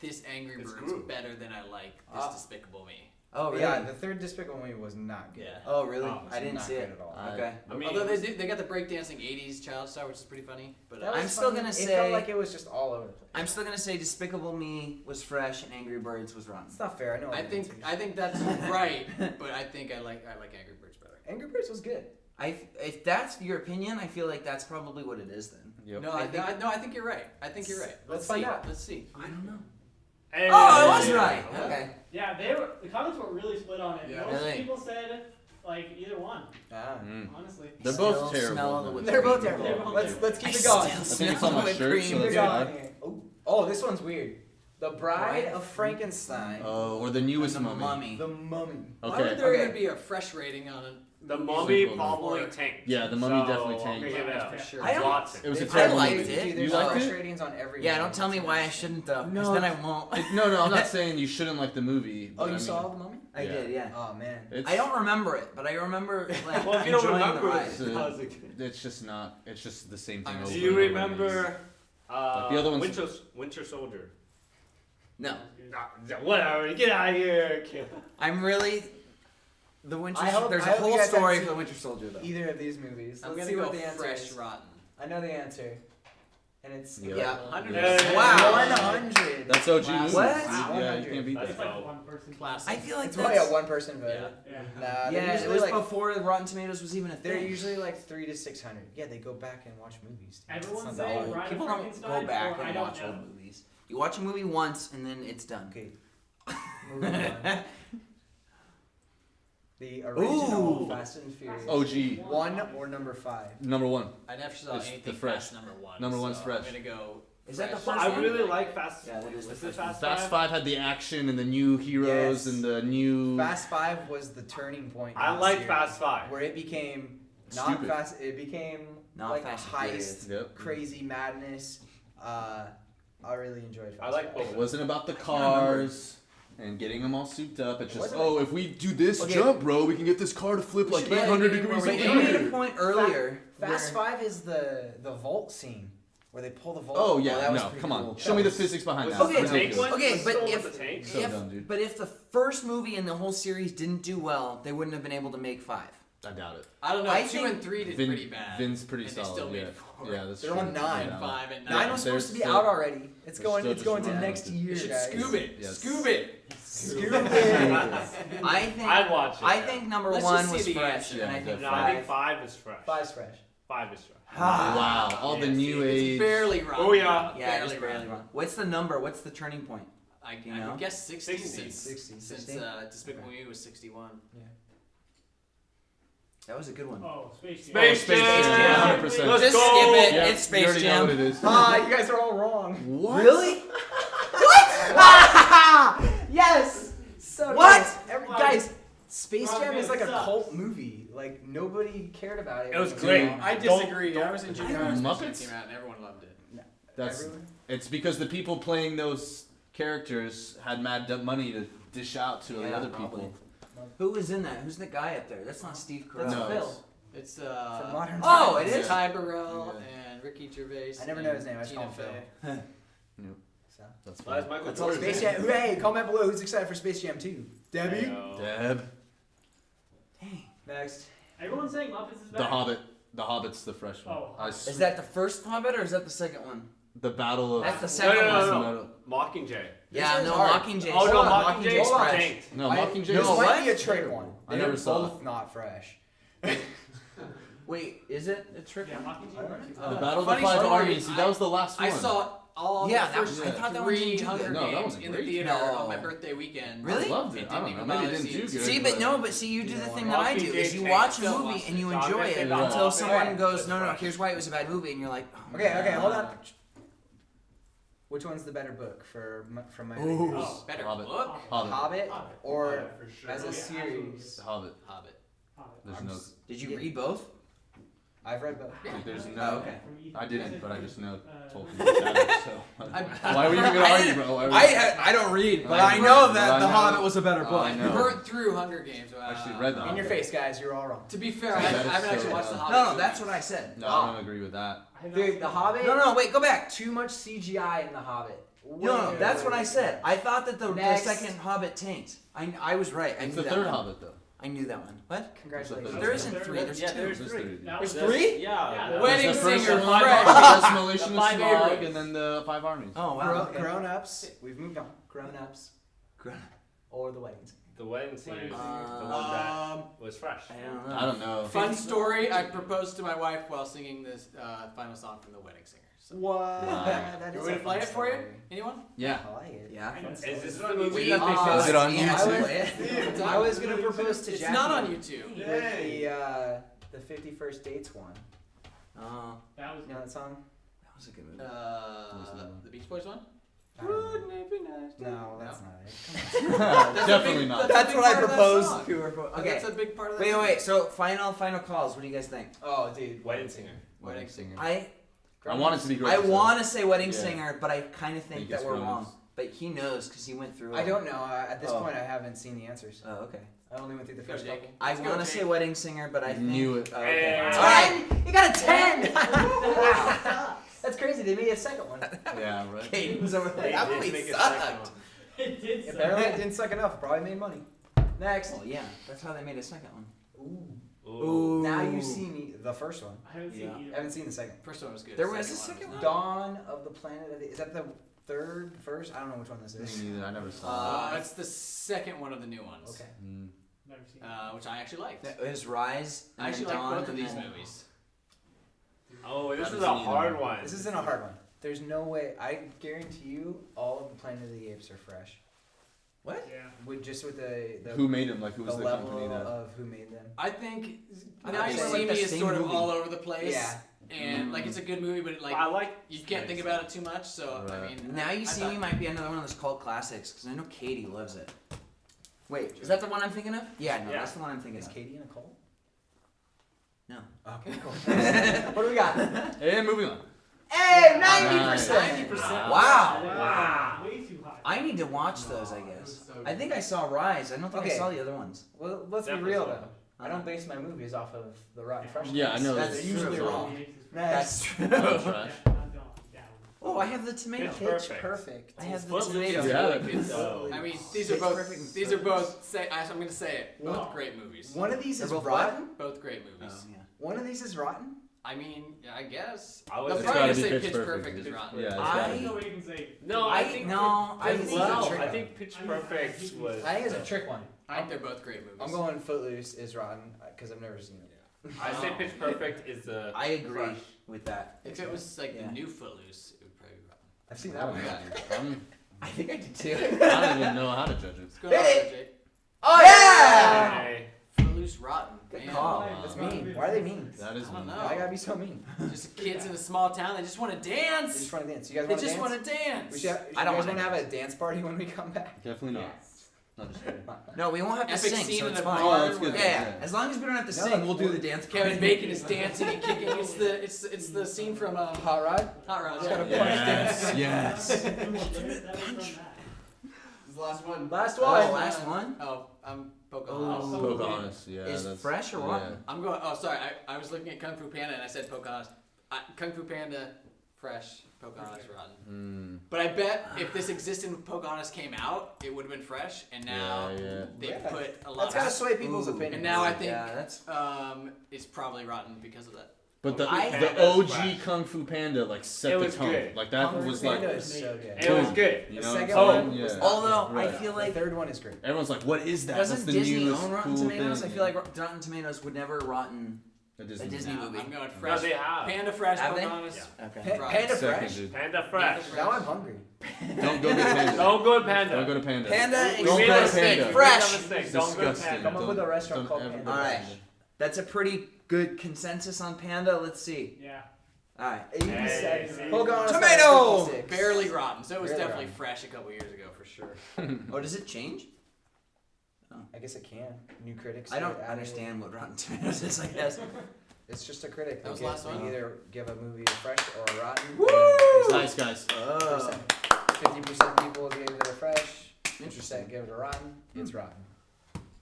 this Angry It's Birds Groot. better than I like this Despicable Me. Oh really? Yeah, the third Despicable Me was not good. Yeah. Oh really? Oh, I didn't not see good it. at all. Okay. I mean, Although they got the breakdancing 80s child star, which is pretty funny. But That was I'm still funny. gonna It say- felt like it was just all over the place. I'm still gonna say Despicable Me was fresh and Angry Birds was rotten. It's not fair. I know. I think that's right. But I think I like Angry Birds better. Angry Birds was good. If that's your opinion, I feel like that's probably what it is then. Yep. No, I think you're right. I think you're right. Let's see. find out. Let's see. I don't know. Hey, Oh, I was yeah. right. Okay. Yeah, the comments were really split on it. Yeah. Most Really? people said like either one. Honestly. They're both terrible. They're both terrible. Let's keep it going. I think it's on my shirt, so Keep it that's bad. going. Oh, this one's weird. The Bride of Frankenstein. Oh, or the newest Mummy. The Mummy. Okay. Why would there even be a fresh rating on it? The Mummy probably tanked. Yeah, the Mummy So, definitely I'm tanked. gonna give it a For sure. I don't- Watson. It was a I terrible liked movie. it. You There's liked fresh it? ratings on every. Yeah, don't tell me why I shouldn't though, because No. then I won't. No, I'm not saying you shouldn't like the movie. Oh, but you I saw mean, the Mummy? I did, yeah. Oh man. It's, I don't remember it, but I remember like Well, if you don't enjoying remember the it, ride. it's just not. It's just the same thing. Do over you and over remember again. Like the other ones- Winter Soldier? No. Whatever. Get out of here. I'm really the Winter. I hope- There's I a hope you whole guys story haven't for the seen Winter Soldier though. Either of these movies. I'm Let's gonna see go what the answer fresh is. rotten. I know the answer. And it's Yeah. 100. Wow. 100. That's OG. Wow. movie. What? Yeah, you can't beat That's that. like one person. Classic. I feel like It's probably a that's one-person vote. Yeah. Nah, yeah. they're It usually was like before Rotten Tomatoes was even a they're thing. usually like 300 to 600. Yeah, they go back and watch movies. dude. Everyone's It's not that saying old. Bride of People don't Frankenstein go back or I and don't watch know. old movies. You watch a movie once and then it's done. Okay. Moving on. The original Ooh. Fast and Furious. OG. 1 or number 5? Number one. I never saw It's anything the fresh. past number one. Number one's so fresh. I'm gonna go. Is that the fresh. first I one? really like Fast. Yeah, that is the Was it first one. Fast Fast Five? Five had the action and the new heroes Yes. and the new. Fast 5 was the turning point. in I the like series, Fast Five. where it became not Stupid. fast. It became Not like Fast a and heist, Furious. Yep. crazy madness. I really enjoyed Fast I like 5. It wasn't about the cars and getting them all souped up. It's just, Wasn't oh, if we do this Okay. jump, bro, we can get this car to flip like should make 800 a game degrees where a we You made a minute. point earlier. Fast where- 5 is the vault scene where they pull the vault. Oh that yeah, was no, pretty come on. cool. Show me the physics behind Was that. this the tank Ridiculous. one? Okay, Was but still if with the tank? So dumb, dude. but if the first movie in the whole series didn't do well, they wouldn't have been able to make 5. I doubt it. I don't know. I 2 think and 3 did pretty bad. Vin's pretty and solid. They still yeah. made 4. Yeah, that's They're true. on 9. Yeah. 5 and 9 9. was They're supposed to be still- out already. It's they're going. still It's going to just next year, You should guys. scoop it. Yes. Scoop it. Scoop it. I think I'd watch it. I think number Let's 1 just was see the fresh, answer. and I think No, I think 5. 5 is fresh. 5's fresh. 5 is fresh. Wow, all the new age. Barely wrong. Oh, yeah. Yeah, barely just barely wrong. What's the number? What's the turning point? I You know? would guess 60 60. since 60. Despicable Me was 61. That was a good one. Oh, Space Jam. Space Space Jam. Jam, 100%. Let's Just go. skip it. Yeah, It's Space you already Jam. know what it is. You guys are all wrong. What? Really? Yes. So What? nice. Guys, Space Rock Jam is like a sucks. cult movie. Like nobody cared about it. It was when great. came out. I disagree. I was in junior high. Muppets? Came out and everyone loved it. That's Everyone? it's because the people playing those characters had mad money to dish out to the Yeah, other probably. people. Who was in that? Who's the guy up there? That's not Steve Carell. That's No, Phil. It's From Modern Oh, Times. it is? Ty Burrell Yeah. and Ricky Gervais. I never know his name, I just Tina call him Fey. So. That's Why is fine. Michael That's all Jordan? Space Jam. Hey, comment below who's excited for Space Jam 2. Debbie. No. Deb. Dang. Next. Everyone's saying Muppets is The better. Hobbit. The Hobbit's the fresh one. Oh. Is that the first Hobbit or is that the second one? the battle of? That's the No, second no, one. no, no. Mockingjay. Yeah, This no, is hard. Mockingjay. Oh, no, Hold on, Mockingjay Mockingjay's fresh. fresh. No, I- Mockingjay. This No, might what? be a trick one. I They're never saw both not fresh. Wait, is it a trick? Yeah, Mockingjay. The Battle of the Funny Five story, Armies. See, that was the last one. I saw all Yeah, the that first was- I thought that one didn't 3 do Hunger good. No, that Games wasn't in the great. theater No. on my birthday weekend. Really? I loved it. It I don't didn't know. even Maybe it bother didn't do seeing- good. See, but no, but see, you do the thing that I do is you Mockingjay watch a changed. movie and you So I'm enjoy gonna it say until Mockingjay. someone goes, no, here's why it was a bad movie, and you're like, oh, Okay, hold on. Which one's the better book from my readers? Oh. Better Hobbit. book? Hobbit. Hobbit or Hobbit, for sure. as a Yeah, series? The Hobbit. Hobbit. There's no. Did you read both? I've read both. Dude, there's Oh, no. okay. I didn't, but I just know Tolkien was better. So why were you even gonna I argue, didn't- bro? Why were I don't read, but I I know know, that but I The know. Hobbit was a better Oh, book. I know. Burnt through Hunger Games. I actually read the In your Hobbit. face, guys, you're all wrong. To be fair, I That is haven't so actually watched the bad. Hobbit. No, movies. that's what I said. No, I don't agree with that. Dude, The Hobbit. No, wait, go back. Too much CGI in The Hobbit. No, that's what I said. I thought that the Next. second Hobbit tanked. I was right. I It's knew the that third one. Hobbit, though. I knew that one. What? Congratulations. There isn't 3. There's 2. there's There's 3. three. There's 3? Yeah. Wedding There's the first Singer, one, fresh. the Desolation The of 5 Smaug, Abrams. and then the 5 Armies. Oh wow. Okay. Grown ups. We've moved on. Grown ups Grown- or the weddings. The Wedding Singer is the Um, one that was fresh. I don't know. I don't know. Fun story, I proposed to my wife while singing this final song from The Wedding Singer. So. What? You want me to play it for you? Anyone? Yeah. I like it. Yeah. Is this the movie We- that they Is it on I YouTube? was, I was gonna propose to It's Jackie not on YouTube. with the the 51st Dates one. That was You know that song? That was a good movie. The Beach Boys one? Wouldn't it be nice? No, that's not it. Definitely not. That's what I proposed to her. Okay. That's a big part of that. Wait. So final calls. What do you guys think? Oh, dude. Wedding Singer. Wedding Singer. I want it to be great. I want to say Wedding Yeah. Singer, but I kind of think that it's we're wrong. wrong. But he knows because he went through it. I don't know. At this point, I haven't seen the answers. Oh, okay. I only went through the first Jake. couple. I want to say Wedding Singer, but I think... knew it. Oh, okay. Hey. All right. You got a 10! Wow. That's crazy. They made a second one. Yeah, right. Caden's over there. They That did movie make a sucked. second one. It did suck. Apparently, it didn't suck enough. Probably made money. Next. Well, yeah. That's how they made a second one. Ooh. Now you've seen the first one. I haven't seen Yeah. either. I haven't seen the second. First one was good. There was a second not. one? Dawn of the Planet of the... Is that the third, first? I don't know which one this Me is. neither. I never saw That's the second one of the new ones. Okay. it. Never seen Which I actually liked. It was Rise. I actually and like Dawn, both of and these then- movies. Oh, this Haven't is a seen either hard one. one. This isn't a hard one. There's no way. I guarantee you, all of the Planet of the Apes are fresh. What? Yeah. With the Who made them? Like, who the was the level company that? of who made them. I think I Now thought You they were See like Me the is same sort of movie. all over the place. Yeah. And like it's a good movie, but like I like. you can't think about it too much. So I mean, Now You See Me might be another one of those cult classics because I know Katie loves it. Wait, is that the one I'm thinking of? Yeah, no, Yeah. that's the one I'm thinking Is of. Katie in a cult? No. Okay, cool. What do we got? And moving on. Hey, 90%! Nice. 90%. Wow. Wow. Way too high. I need to watch those, I guess. I think I saw Rise. I don't think I Okay. saw the other ones. Well, let's be Definitely real so. though. I don't base my movies off of the rotten fresh. Yeah, I know. That's They're usually true. wrong. That's true. Trash. Oh, I have the tomato. Pitch Perfect. I have the Footloose tomato. is Yeah. really good though. I mean, these are Pitch both. Perfect and These are Footloose. both. I'm gonna say it. Both great movies. One of these They're is both rotten. Both great movies. Oh, yeah. One of these is rotten. I mean, yeah, I guess. I was- I'm It's probably gonna gotta be say Pitch Pitch Perfect. Perfect is rotten. Yeah, it's I- gotta be. No way you can say. No, I think. I think Well, it's a trick I one. think Pitch Perfect was. I think it's a trick one. I think they're both great movies. I'm going Footloose is rotten because I've never seen it. I say Pitch Perfect is the. I agree fresh. with that. If it was like Yeah. the new Footloose, it would probably be rotten. I've seen that one. I think I did too. I don't even know how to judge it. What's going on, Jake? Oh yeah! Hey. Footloose rotten. Good Man. call. That's mean. Why are they mean? That is I don't mean. know. Why gotta be so mean? Just kids in a small town. They just want to They dance. just want to dance. You guys They want to just dance? want to dance. We should, I don't you guys wanna want to have a dance party when we come back? Definitely not. No, just kidding. No, we won't have to Epic sing, scene so in it's the fine. bar Oh, that's good. Yeah, Yeah. as long as we don't have to No, sing, we'll do the dance. Kevin party. Bacon is dancing and kicking. It's the scene from Hot Rod? Hot Rod. It's got a Yeah. Yes. Yes. This is the last one. Last Oh, one. last one? Oh, I'm Pocahontas. Oh. Pocahontas. Yeah. Is that's, fresh or yeah. rotten? I'm going. Oh, sorry. I was looking at Kung Fu Panda and I said Pocahontas. Kung Fu Panda, fresh. Pocahontas, rotten. But I bet if this existed when Pocahontas came out, it would have been fresh. And now Yeah. they Yeah. put a lot. That's gotta sway people's Ooh. opinions. And now I think Yeah, that's. it's probably rotten because of that. But the Panda's OG fresh. Kung Fu Panda like set It the was tone. good. Like that Kung Fu was like. Panda is so good. It was good. You The know second what one I'm saying? was Yeah. not Although Right. I feel The like third one is great. Everyone's like, what is that? What's doesn't the Disney newest own Rotten cool Tomatoes? thing? I feel like Rotten Tomatoes would never rotten a a Disney. Disney No, movie. I'm going No, fresh. they have. Panda fresh. Have they? Pocahontas. Okay. Panda Fresh? Seconded. Panda Fresh. Now I'm hungry. Don't go get Panda. Don't go to Panda. Don't go to Panda. Panda We Don't made go a to mistake. Panda. We Fresh. made a mistake. Don't go to Disgusting. Panda. Come up with a restaurant Don't called ever Panda. go to Alright. Panda. That's a pretty good consensus on Panda. Let's see. Yeah. Alright. 87. Hey, Pocahontas got Tomato! 56. Barely rotten. So it was Barely definitely rotten. fresh a couple years ago for sure. Oh, does it change? I guess it can. New critics. I don't added it. understand what Rotten Tomatoes is, I guess. It's just a critic. That was They last they one? either give a movie a fresh or a rotten. Nice guys. Oh. 50% people give it a fresh. 50% give it a rotten. It's rotten.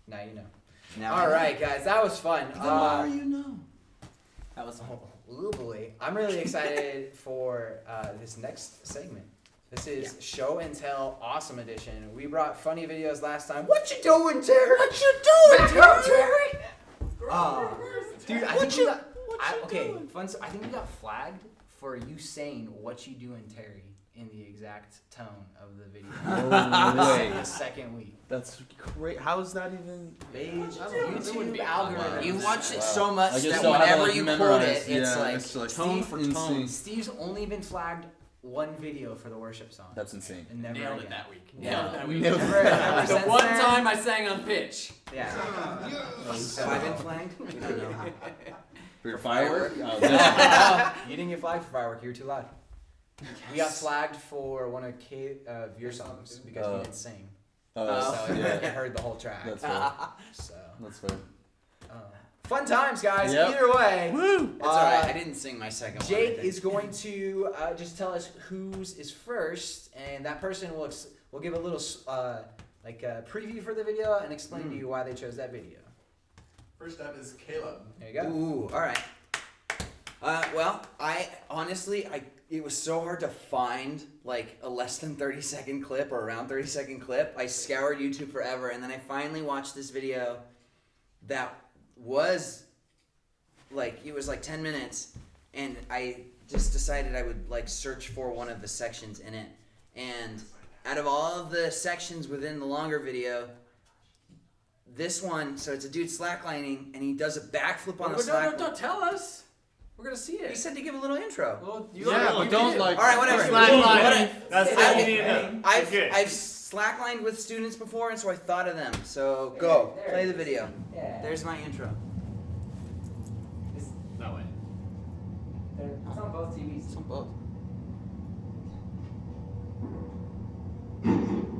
Now you know. Now All right, guys, that was fun. Then why you know? That was Oh boy, I'm really excited for this next segment. This is Show and Tell Awesome Edition. We brought funny videos last time. What you doing, Terry? What you doing, Terry? Dude, I think we got. Okay, fun. I think we got flagged for you saying "What you doing, Terry" in the exact tone of the video. No way. The second week. That's great. How is that even? YouTube algorithm. You watch it so much I just that don't have it, whenever like, you quote memorized. it, it's Yeah, like it's like tone for tone. insane. Steve's only been flagged one video for the worship song. That's insane. And never Nailed again. it that week. Yeah. Nailed it that week. Nailed it. Ever The since one then- time I sang on pitch. Yeah. Have I been flagged? We don't know. For your firework? Oh, You didn't get flagged for firework. You were too loud. We got flagged for one of your songs because you didn't sing. So it heard the whole track. That's fair. So. That's fair. Fun times, guys. Yep. Either way. Woo! That's alright. I didn't sing my second one. Jake is going to just tell us whose is first, and that person will give a little preview for the video and explain to you why they chose that video. First up is Caleb. There you go. Ooh, alright. Well, it was so hard to find like a less than 30-second clip or around 30-second clip. I scoured YouTube forever, and then I finally watched this video that was it was like 10 minutes, and I just decided I would like search for one of the sections in it. And out of all of the sections within the longer video, this one, so it's a dude slacklining, and he does a backflip on the slack. Don't tell us. We're gonna see it. He said to give a little intro. Well, but don't like. All right, whatever. That's all you need to know. I've slacklined with students before, and so I thought of them. So go play the video. Yeah. There's my intro. No way. It's on both TVs. It's on both.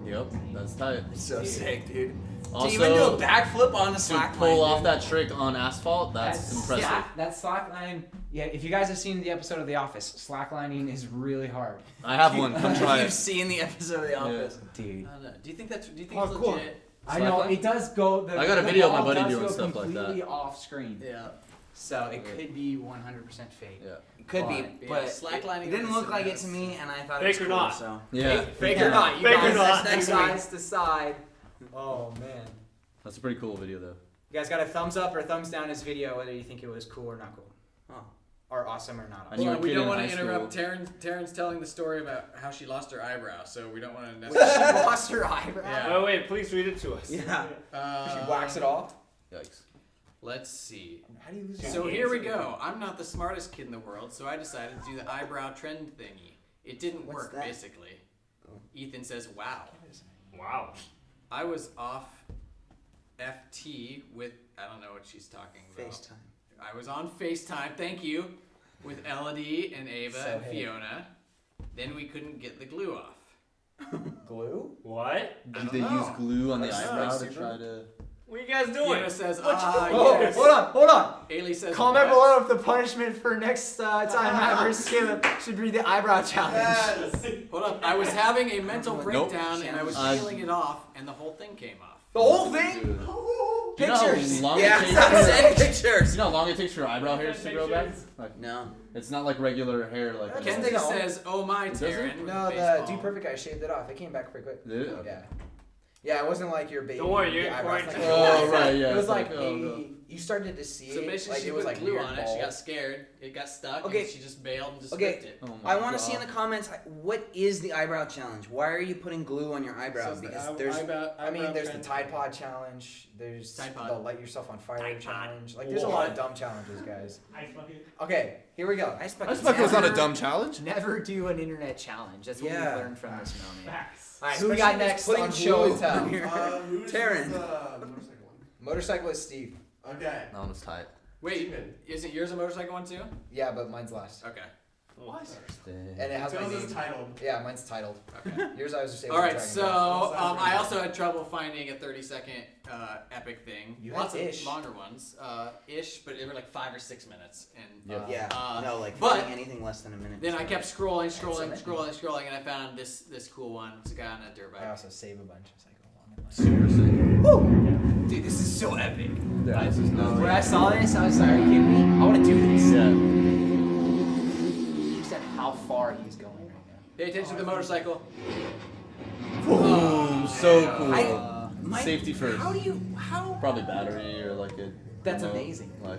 Yep, that's tight. So sick, dude. Also, to even do a backflip on the to slack pull line, off dude. that trick on asphalt, that's impressive. Yeah, that slackline. Yeah, if you guys have seen the episode of The Office, slacklining is really hard. I have one. Come try You've it. seen the episode of The Office, dude. Do you think it's Cool. legit? I know it does go. I got a video of my ball buddy does doing go stuff like completely that. off screen. Yeah. So it could be 100% fake. Yeah. It could be, but slacklining it didn't is look like it best. to me, and I thought Fake it was or cool. not. So Yeah. Fake or not? You Fake or guys, not. Next guys decide. Oh man. That's a pretty cool video, though. You guys got a thumbs up or thumbs down this video whether you think it was cool or not cool. Oh. Or awesome or not I awesome. knew a Well, we kid don't in want high to interrupt school. Taryn's telling the story about how she lost her eyebrow, so we don't want to She necessarily. lost her eyebrow. Yeah. Oh wait, please read it to us. Yeah. She waxed it off. Yikes. Let's see. How do you lose So here we go. I'm not the smartest kid in the world, so I decided to do the eyebrow trend thingy. It didn't What's work, that? basically. Ethan says, wow. Wow. I was off FT with, I don't know what she's talking about. FaceTime. I was on FaceTime, thank you, with Elodie and Ava So and hey. Fiona. Then we couldn't get the glue off. Glue? What? Did they know. use glue on the That's eyebrow like to super- try to? What are you guys doing? Fiona says, What you doing? Oh, yes. hold on. Ailey says, Comment what? below if the punishment for next time Matt versus Caleb should be the eyebrow challenge. Hold up, I was having a mental Nope. breakdown and I was Uh, peeling it off and the whole thing came off. The whole thing? Dude. Pictures. You know how long Yeah, it send takes pictures. You know how long it takes for eyebrow hairs to grow back? Like, No. it's not like regular hair. Like That's Kenzie no. says, oh my, Does it? Taryn. No, with the baseball. Dude Perfect guy shaved it off. It came back pretty quick. Did it? Yeah. Yeah, it wasn't like your baby. Don't worry, you're eyebrows. quarantined. Oh, right, yeah, It was it's like like, oh, a, no. you started to see So it. basically, Like she it was put like glue weird on it. She bald. got scared. It got stuck. Okay. And she just bailed and just Okay. ripped it. Oh my I want to God. see in the comments what is the eyebrow challenge? Why are you putting glue on your eyebrow? Says the Because eye- there's eyebrow- I mean, eyebrow there's the trend. Tide Pod challenge. There's Tide Pod. the Light Yourself on Fire Tide Pod. challenge. Like, there's a lot of dumb challenges, guys. Ice bucket. Okay, here we go. Ice Ice bucket's bucket was not a never- dumb challenge. Never do an internet challenge. That's what Yeah. we learned from this moment. Facts. All right, who we got Especially next putting on Show and Tell? Who's Taryn. the motorcycle one? Motorcyclist Steve. Okay. That one was tight. Wait, Steven. isn't yours a motorcycle one too? Yeah, but mine's last. Okay. What? And it has my Phil's name. is titled. Yeah, mine's titled. Okay. Yours I was just able All to right, drag so it down. I also had trouble finding a 30-second epic thing. You had Lots ish. of longer ones, ish, but they were like 5 or 6 minutes. And Yep. Yeah. No, like but finding anything less than a minute. then I kept scrolling, many. and I found this cool one. It's a guy on a dirt I bike. also save a bunch as I go along. Super sick. Dude, this is so epic. Yeah, this is no. When I saw this, I was like, are you kidding me? I want to do this. Yeah. You said how far he's going right now. Pay attention to the motorcycle. Boom. So cool. Mike, Safety first. How? Probably battery or like a. That's you know, amazing. Like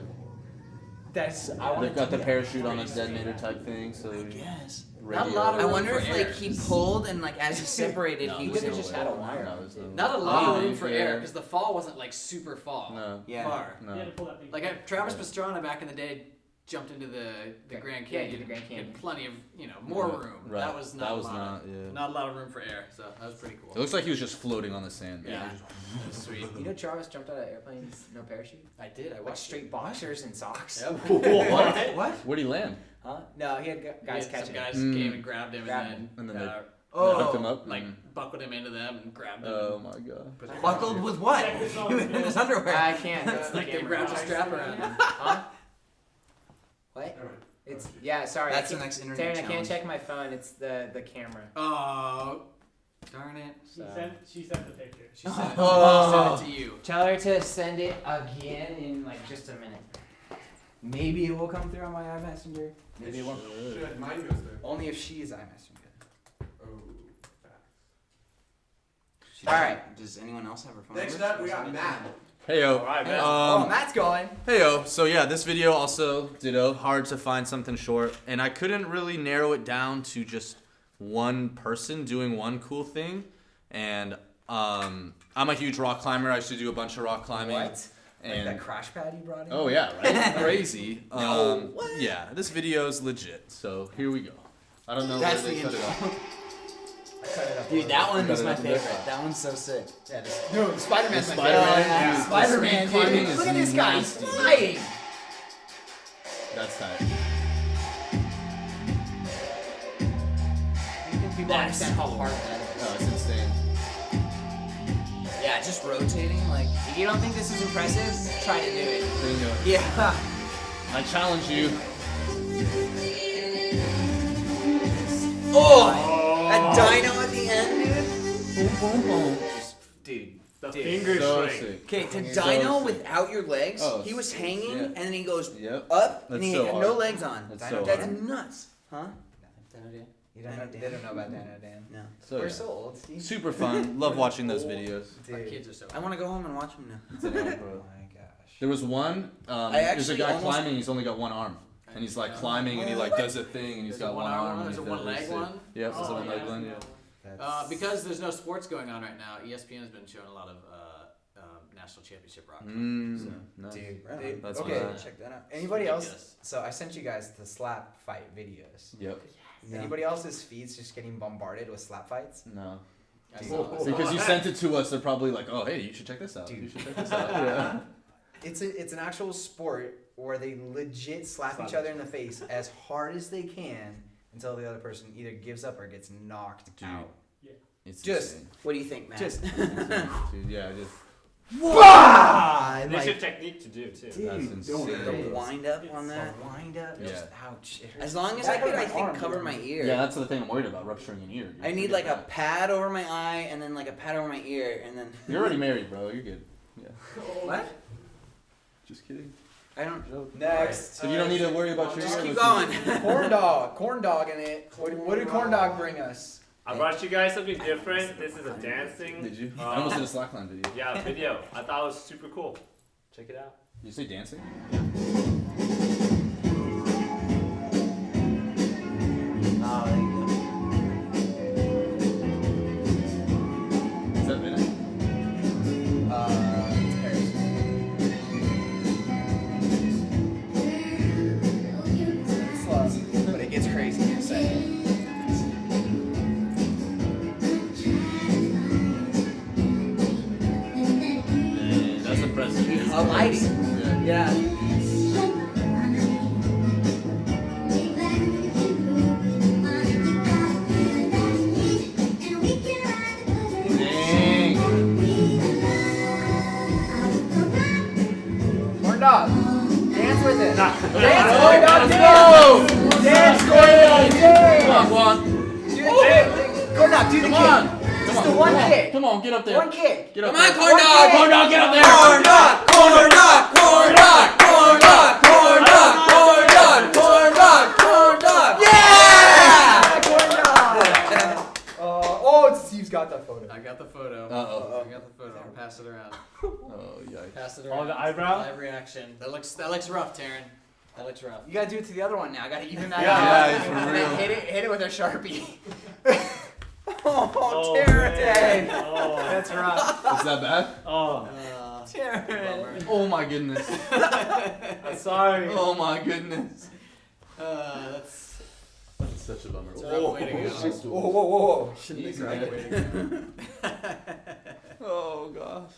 That's. I want they've got the parachute on a detonator type thing, so. Yes. Not a lot of I room wonder for if air. like he pulled and like as he separated, No, he You was could have just had a wire. No, there's no- Not a lot of Oh, room for yeah. air because the fall wasn't like super fall. No. Yeah. Far. You had No. to pull that thing. Like Travis Pastrana back in the day jumped into the Grand Yeah, Canyon. the Grand Canyon. Had plenty of more Right. room. Right. That was not not a lot of room for air. So that was pretty cool. It looks like he was just floating on the sand. Yeah. Sweet. You know Jarvis jumped out of airplanes, no parachute? I did. I Like watched straight boxers and socks. Yep. What? Where'd he land? Huh? No, he had guys Some catching guys him. came and grabbed him And then they oh, hooked him up. like buckled him into them and grabbed him. Oh my god. Buckled with what? In his underwear. I can't. That's like they grabbed a strap around him. Huh? What? It's sorry. That's the next internet Darren, I challenge. can't check my phone. It's the camera. Oh, darn it. She sent the picture. She sent it, Oh. she sent it to you. Tell her to send it again in like just a minute. Maybe it will come through on my iMessenger. Maybe it won't. Mine goes there. Only if she's iMessenger. All right. Does anyone else have her phone Next number? up, we got Matt. Heyo. Alright, man. Oh, Matt's going. Heyo. So yeah, this video also ditto. Hard to find something short, and I couldn't really narrow it down to just one person doing one cool thing. And I'm a huge rock climber. I used to do a bunch of rock climbing. What? And Like that crash pad you brought in? oh yeah, right? Crazy. No, what? Yeah, this video is legit. So here we go. I don't know That's where they the cut it intro. off. Dude, that one Cut is it my up a bit. favorite. That one's so sick. Yeah, Dude, Spider-Man's my Spider-Man, favorite. yeah. Dude, Spider-Man, The speed climbing dude. is Look at this guy. He's nasty. flying. That's tight. You think people understand how hard that is? No, it's insane. Yeah, just rotating like. If you don't think this is impressive, try to do it. Bingo. Yeah. I challenge you. Oh, that dino at the end, dude. Boom, boom, boom. Dude. The Dude. finger So swing. sick. Okay, to So dino sick. without your legs, Oh, he was hanging yeah. and then he goes Yep. up and That's he so had hard. no legs on. That's Dino, so that's hard. nuts, huh? You don't know, they don't know about Dino Dan. No. So, We're yeah. so old, Steve. Super fun. Love watching those videos. Our Dude. kids are so. I want to go home and watch him now. Oh my gosh. There was one. I There's a actually guy almost- climbing. He's only got one arm, and he's like climbing, and he like does a thing, and he's There's got a one one-arm arm. one, and there's a he does one-leg this one? thing. Yep, there's a Oh, one leg yeah. one. Yeah. Because there's no sports going on right now, ESPN has been showing a lot of national championship rock. Mm, So. nice. Dude, That's okay. nice. Check that out. Anybody else? Ridiculous. So I sent you guys the slap fight videos. Yep. Anybody else's feeds just getting bombarded with slap fights? No. I saw it. Because you sent it to us, they're probably like, oh, hey, you should check this out. Dude. You should check this out. Yeah. It's an actual sport where they legit slap each other in the face as hard as they can until the other person either gives up or gets knocked Dude. out. It's Just insane. What do you think, Matt? Just Dude, yeah, just Wah! There's a technique to do too. that's insane. The wind up on that. The wind up. Yeah. Just ouch. It hurts. As long as That I could, hurt I my think, arm, cover dude. my ear. Yeah, that's the thing I'm worried about, rupturing an ear. dude. I need like a pad over my eye and then like a pad over my ear and then. You're already married, bro. You're good. Yeah. What? Just kidding. I don't. Joke. Next. So you don't need to worry about your Just ear. keep Listen. going. Corn dog in it. What did corn dog bring us? I brought you guys something different. This is a dancing. Did you? I almost did a slackline video. Yeah, video. I thought it was super cool. Check it out. Did you say dancing? Oh, there you go. Is that Vinny? It's Paris. It's slow, but it gets crazy in a second. Man, that's impressive. A lighting. Yeah. Yeah. Dang. Corn dog. Dance with it. Dance, Let's corn dog. go. Dance, corn dog. Come on, go on. Corn dog, do the Come kick. on. Just the one kick. Come on, get up there. One kick. Get up Come on, there. corn dog. Corn dog, get up there. Corn dog. Corn dog. Corn dog. Corn dog. Corn dog. Corn dog. Corn dog. Corn dog. Yeah. Corn dog. Oh, Steve's got that photo. I got the photo. Uh-oh. I got the photo. I'll pass it around. Oh, yikes. Pass it Oh, around. the eyebrow? Live reaction. That looks rough, Taryn. That looks rough. You gotta do it to the other one now. I gotta even that Yeah. out. Yeah, for And real. then hit it with a Sharpie. Oh, Taryn. man. Oh. That's rough. Is that bad? Oh. Taryn. Oh my goodness. That's sorry. Oh my goodness. That's such a bummer. It's a rough way to go. Whoa. Shouldn't be Easy, corrected. Oh gosh.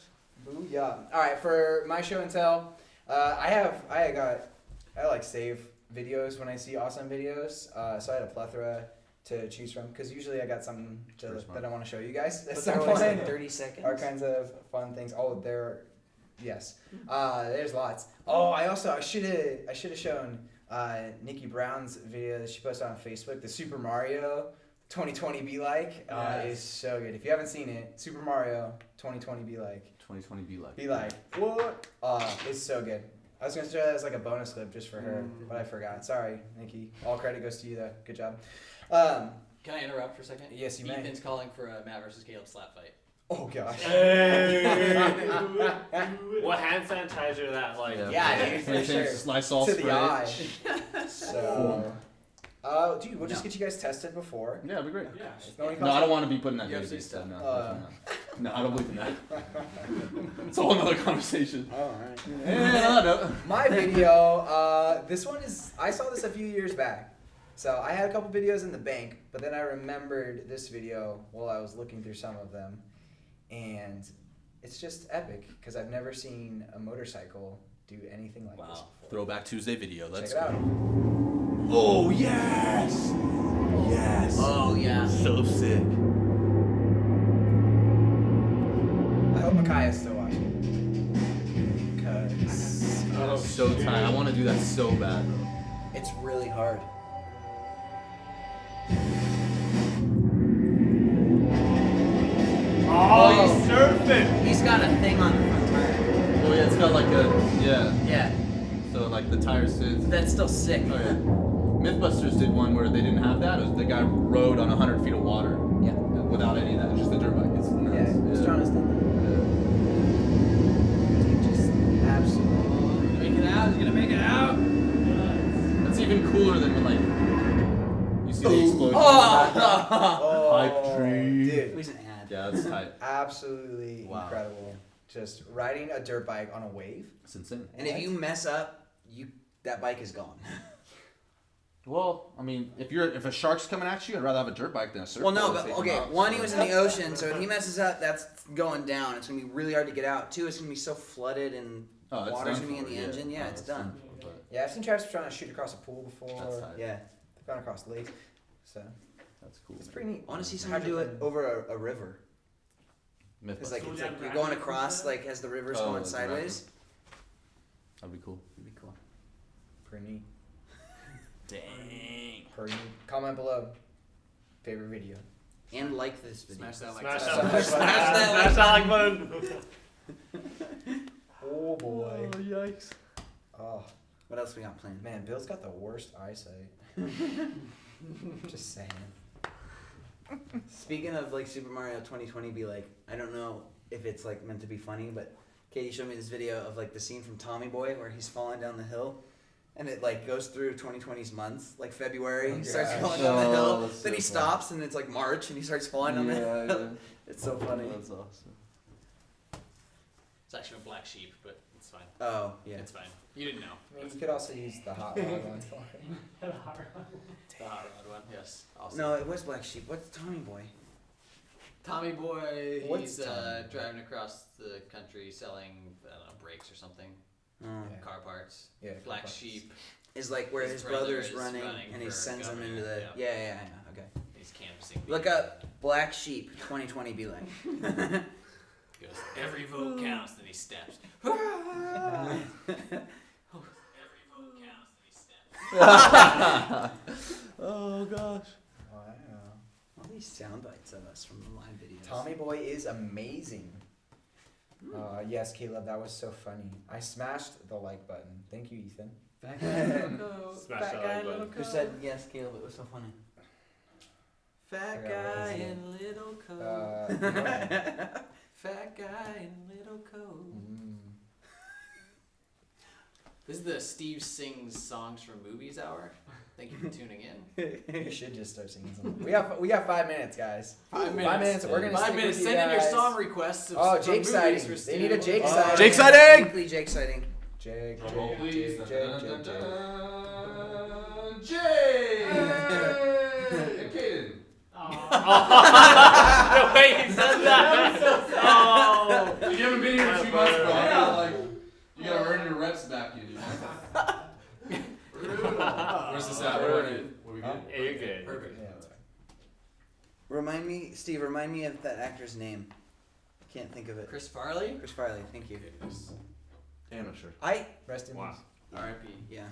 Booyah. All right, for my show and tell, I like save videos when I see awesome videos. So I had a plethora to choose from because usually I got something that I want to show you guys at But some they're always point. like 30 seconds. All kinds of fun things. Oh, yes. There's lots. Oh, I should have shown Nikki Brown's video that she posted on Facebook. The Super Mario 2020 Be Like is so good. If you haven't seen it, Super Mario 2020 Be Like. 2020 Be Like. Be like, what? It's so good. I was gonna show that as like a bonus clip just for her, but I forgot. Sorry, Nikki. All credit goes to you though. Good job. Can I interrupt for a second? Yes, you may. Ethan's calling for a Matt versus Caleb slap fight. Oh gosh. What hand sanitizer that like? Yeah, dude, for sure. Lysol to spray. the eye. So, dude, we'll just get you guys tested before. Yeah, it'd be great. Yeah. No, I don't want to be putting that UFC database stuff. stuff. No, I don't believe in that. It's a whole nother conversation. All right. Yeah, My video, this one is, I saw this a few years back. So I had a couple videos in the bank, but then I remembered this video while I was looking through some of them. And it's just epic because I've never seen a motorcycle do anything like this before. Throwback Tuesday video. Let's Check it go. out. Oh, yes! Yes! Oh, yeah. So sick. I hope Makaya's still watching. Because So tight. I want to do that so bad. It's really hard. Oh, he's surfing. He's got a thing on the front tire. Oh, yeah, it's got like a, yeah. Yeah. So, like, the tire sits. That's still sick. Oh, yeah. Mythbusters did one where they didn't have that. It was the guy rode on 100 feet of water. Yeah. Without any of that. It was just a dirt bike. It's nuts. yeah, Strana's done that. Just absolutely. Make it out. He's gonna make it out. That's even cooler than when, like, you see the explosion. Oh, Hype tree. dude. He's an ad. Yeah, that's tight. Absolutely Wow. incredible. Just riding a dirt bike on a wave. It's insane. And if you mess up, that bike is gone. Well, I mean, if a shark's coming at you, I'd rather have a dirt bike than a surfboard. Well, no, to but take okay. him out. One, he was in the ocean, so if he messes up, that's going down. It's gonna be really hard to get out. Two, it's gonna be so flooded and Oh, it's water's done gonna be in for, the yeah. engine. Yeah, Oh, it's it's done. for, but Yeah, I've seen Travis trying to shoot across a pool before. That's tight. Yeah, They've gone across lakes. So That's cool. it's pretty neat. I want to see someone do it over a river. It's like, Mythbusters. you're going across like as the river's Oh, going the sideways. That'd be cool. It'd be cool. Pretty neat. Dang. Pretty neat. Comment below. Favorite video. And like this video. Smash that like Smash button. that, smash that like button. Oh boy. Oh, yikes. Oh What else we got planned? man, Bill's got the worst eyesight. Just saying. Speaking of like Super Mario 2020, be like, I don't know if it's like meant to be funny, but Katie showed me this video of like the scene from Tommy Boy where he's falling down the hill, and it like goes through 2020's months, like February. Oh, He starts gosh. falling down the hill, Oh, that's then so he funny. stops, and it's like March, and he starts falling down the hill. Yeah. It's so funny. That's awesome. It's actually a black sheep, but it's fine. Oh yeah. It's fine. You didn't know. I mean, you could also use the hot rod one for it. The hot rod one. Yes. Awesome. No, it was Black Sheep. What's Tommy Boy? Tommy Boy, What's he's Tommy Boy? driving across the country selling, I don't know, brakes or something. Oh. Yeah. Car parts. Yeah, car Black parts. sheep. Is like where his brother brother's is running, and he for sends him governor, into the. Yeah. Okay. He's canvassing. Look up Black Sheep 2020. Be like. Goes, every vote counts, then he steps. Every vote counts, then he steps. Oh gosh. Wow. All these sound bites of us from the live videos. Tommy Boy is amazing. Yes, Caleb, that was so funny. I smashed the like button. Thank you, Ethan. Fat guy, little coat. Smash Fat that guy, like little button. coat. Who said yes, Caleb? It was so funny. Fat I got guy lazy. in little coat. Fat guy in little coat. This is the Steve Sings Songs from Movies Hour. Thank you for tuning in. You should just start singing something. We got 5 minutes, guys. 5 minutes. 5 minutes. We're gonna 5 stick minutes. with you Send in your guys. song requests. Oh, from Jake movies sighting. for They Steve. need a Jake Oh. sighting. Jake sighting! Weekly Jake sighting. Jake, Roll, Jake, please. Jake, Jake, Jake, Jake. Jay! And Kaden. The way he said that. Oh. You haven't been here in 2 months, bro. You gotta earn your reps back, you dude. Where's this at? Where we good? Yeah, you're good. Perfect. Remind me, Steve. Remind me of that actor's name. I can't think of it. Chris Farley? Chris Farley. Thank you. Amateur. I Rest in Wow. peace. R.I.P. Yeah.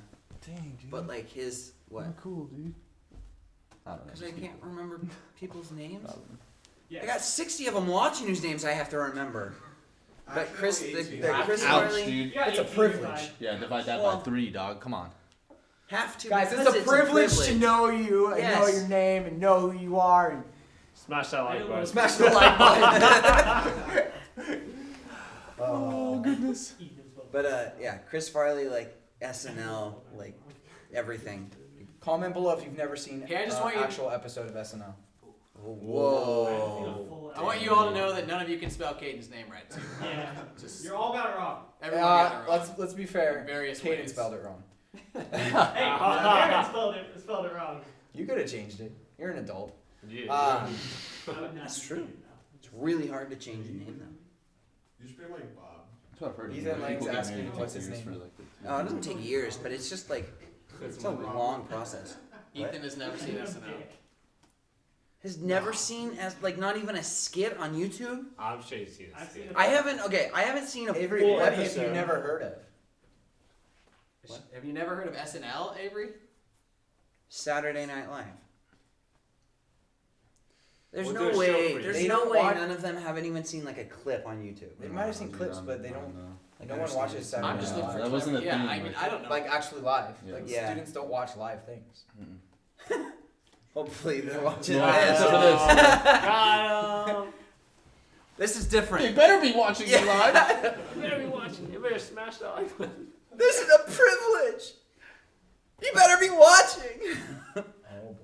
Dang, dude. But like his what? Cool, dude. I don't know. Because I can't remember people's names. Yes. I got 60 of them watching whose names I have to remember. But Chris, the Chris Ouch, Farley. dude. It's a privilege. Yeah, divide that Well- by 3, dog. Come on. Have to. Guys, because it's a privilege to know you and know Yes. your name and know who you are and Smash that like button. smash the like button. Oh, goodness. But yeah, Chris Farley, like SNL, like everything. Comment below if you've never seen Hey, I just want you- actual episode of SNL. Whoa. I want you all to know that none of you can spell Caden's name right. Too. Yeah. Just You're all got it wrong. everyone got it wrong. Let's be fair. In various Kaden ways. spelled it wrong. Hey, Aaron spelled it wrong. You could have changed it. You're an adult. Yeah. I would not That's do true. it now. It's really hard to change a name though. You should be like Bob. That's what I've heard. Ethan Lang's People get asking married what's in his years name. for, like, Oh, it doesn't take years, but it's just like it's a long process. Ethan has never seen SNL. Has never seen as like not even a skit on YouTube. I'm sure you've seen I've this. seen it. I haven't. Okay, I haven't seen a Avery, full what have episode. you never heard of? Have you never heard of SNL, Avery? Saturday Night Live. There's We'll no do a show way. for you. There's They no don't way watch- none of them haven't even seen like a clip on YouTube. They might have seen clips, but they don't. No one understand watches it. Saturday I'm just Night looking for Live. That wasn't a yeah, thing, I mean, like- I don't know. Like actually live. Yeah. Like Yeah. students don't watch live things. Hopefully they're watching Yeah, this. except for this. Got him. This is different. You better be watching me live. You better be watching. You better smash that like button. This is a privilege. You better be watching. Oh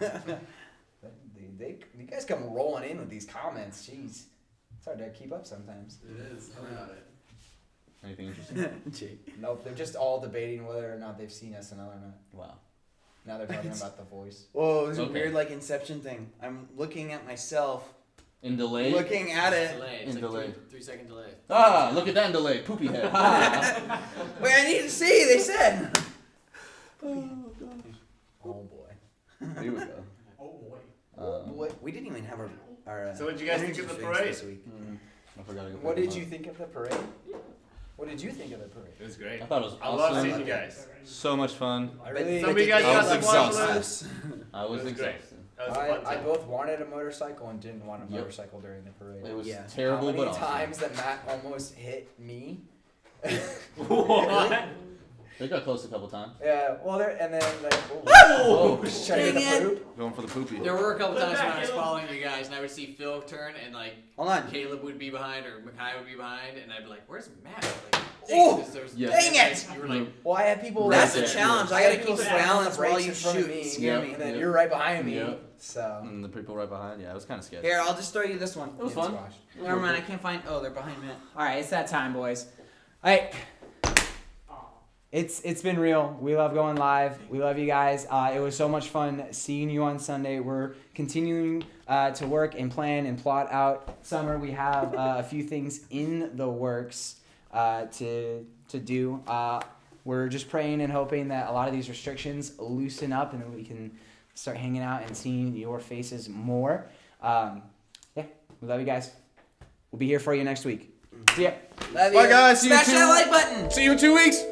boy. You guys come rolling in with these comments. Jeez, it's hard to keep up sometimes. It is. Tell me about it. Anything interesting? Jake. Nope, they're just all debating whether or not they've seen SNL or not. Wow. Now they're talking about The Voice. Whoa, it was a Okay. weird like Inception thing. I'm looking at myself, In delay? looking at it. Delay. It's In like delay. 3-second delay. Ah, look at that in delay. Poopy head. Wait, I need to see. They said. Oh boy. Here we go. Oh boy. What? We didn't even have our So what'd you guys think energy of the drinks parade? this week. I forgot to go What pick did them you up. think of the parade? What did you think of the parade? It was great. I thought it was I awesome. love seeing you guys. So much fun. I really. Some of you guys I got was some exhausted. marbles. I was It was great. exhausted. That was a fun I time. both wanted a motorcycle and didn't want a Yep. motorcycle during the parade. It was Yeah. terrible, How many but awesome. times that Matt almost hit me? What? They got close a couple times. Yeah, well, there and then like, Oh, trying to get dang the it. poop. going for the poopy. There were a couple times when I was following you guys, and I would see Phil turn, and like Hold on. Caleb would be behind, or Makai would be behind, and I'd be like, "Where's Matt?" Like, Oh, there was- yeah. Dang it! You were like, Well, I had people. That's Right a there. challenge. I had gotta people keep slamming on the balance while brakes you in front of shoot. me, Scare me. and then Yep. you're right behind me. Yep. So. And the people right behind. Yeah, it was kind of sketchy. Here, I'll just throw you this one. It was Yeah, fun. squash. Never mind, I can't find. Oh, they're behind Matt. All right, it's that time, boys. All right. It's been real. We love going live. We love you guys. It was so much fun seeing you on Sunday. We're continuing to work and plan and plot out summer. We have a few things in the works to do. We're just praying and hoping that a lot of these restrictions loosen up and then we can start hanging out and seeing your faces more. Yeah, we love you guys. We'll be here for you next week. See ya. Love Bye, you. guys. See you Smash in that like button. See you in 2 weeks.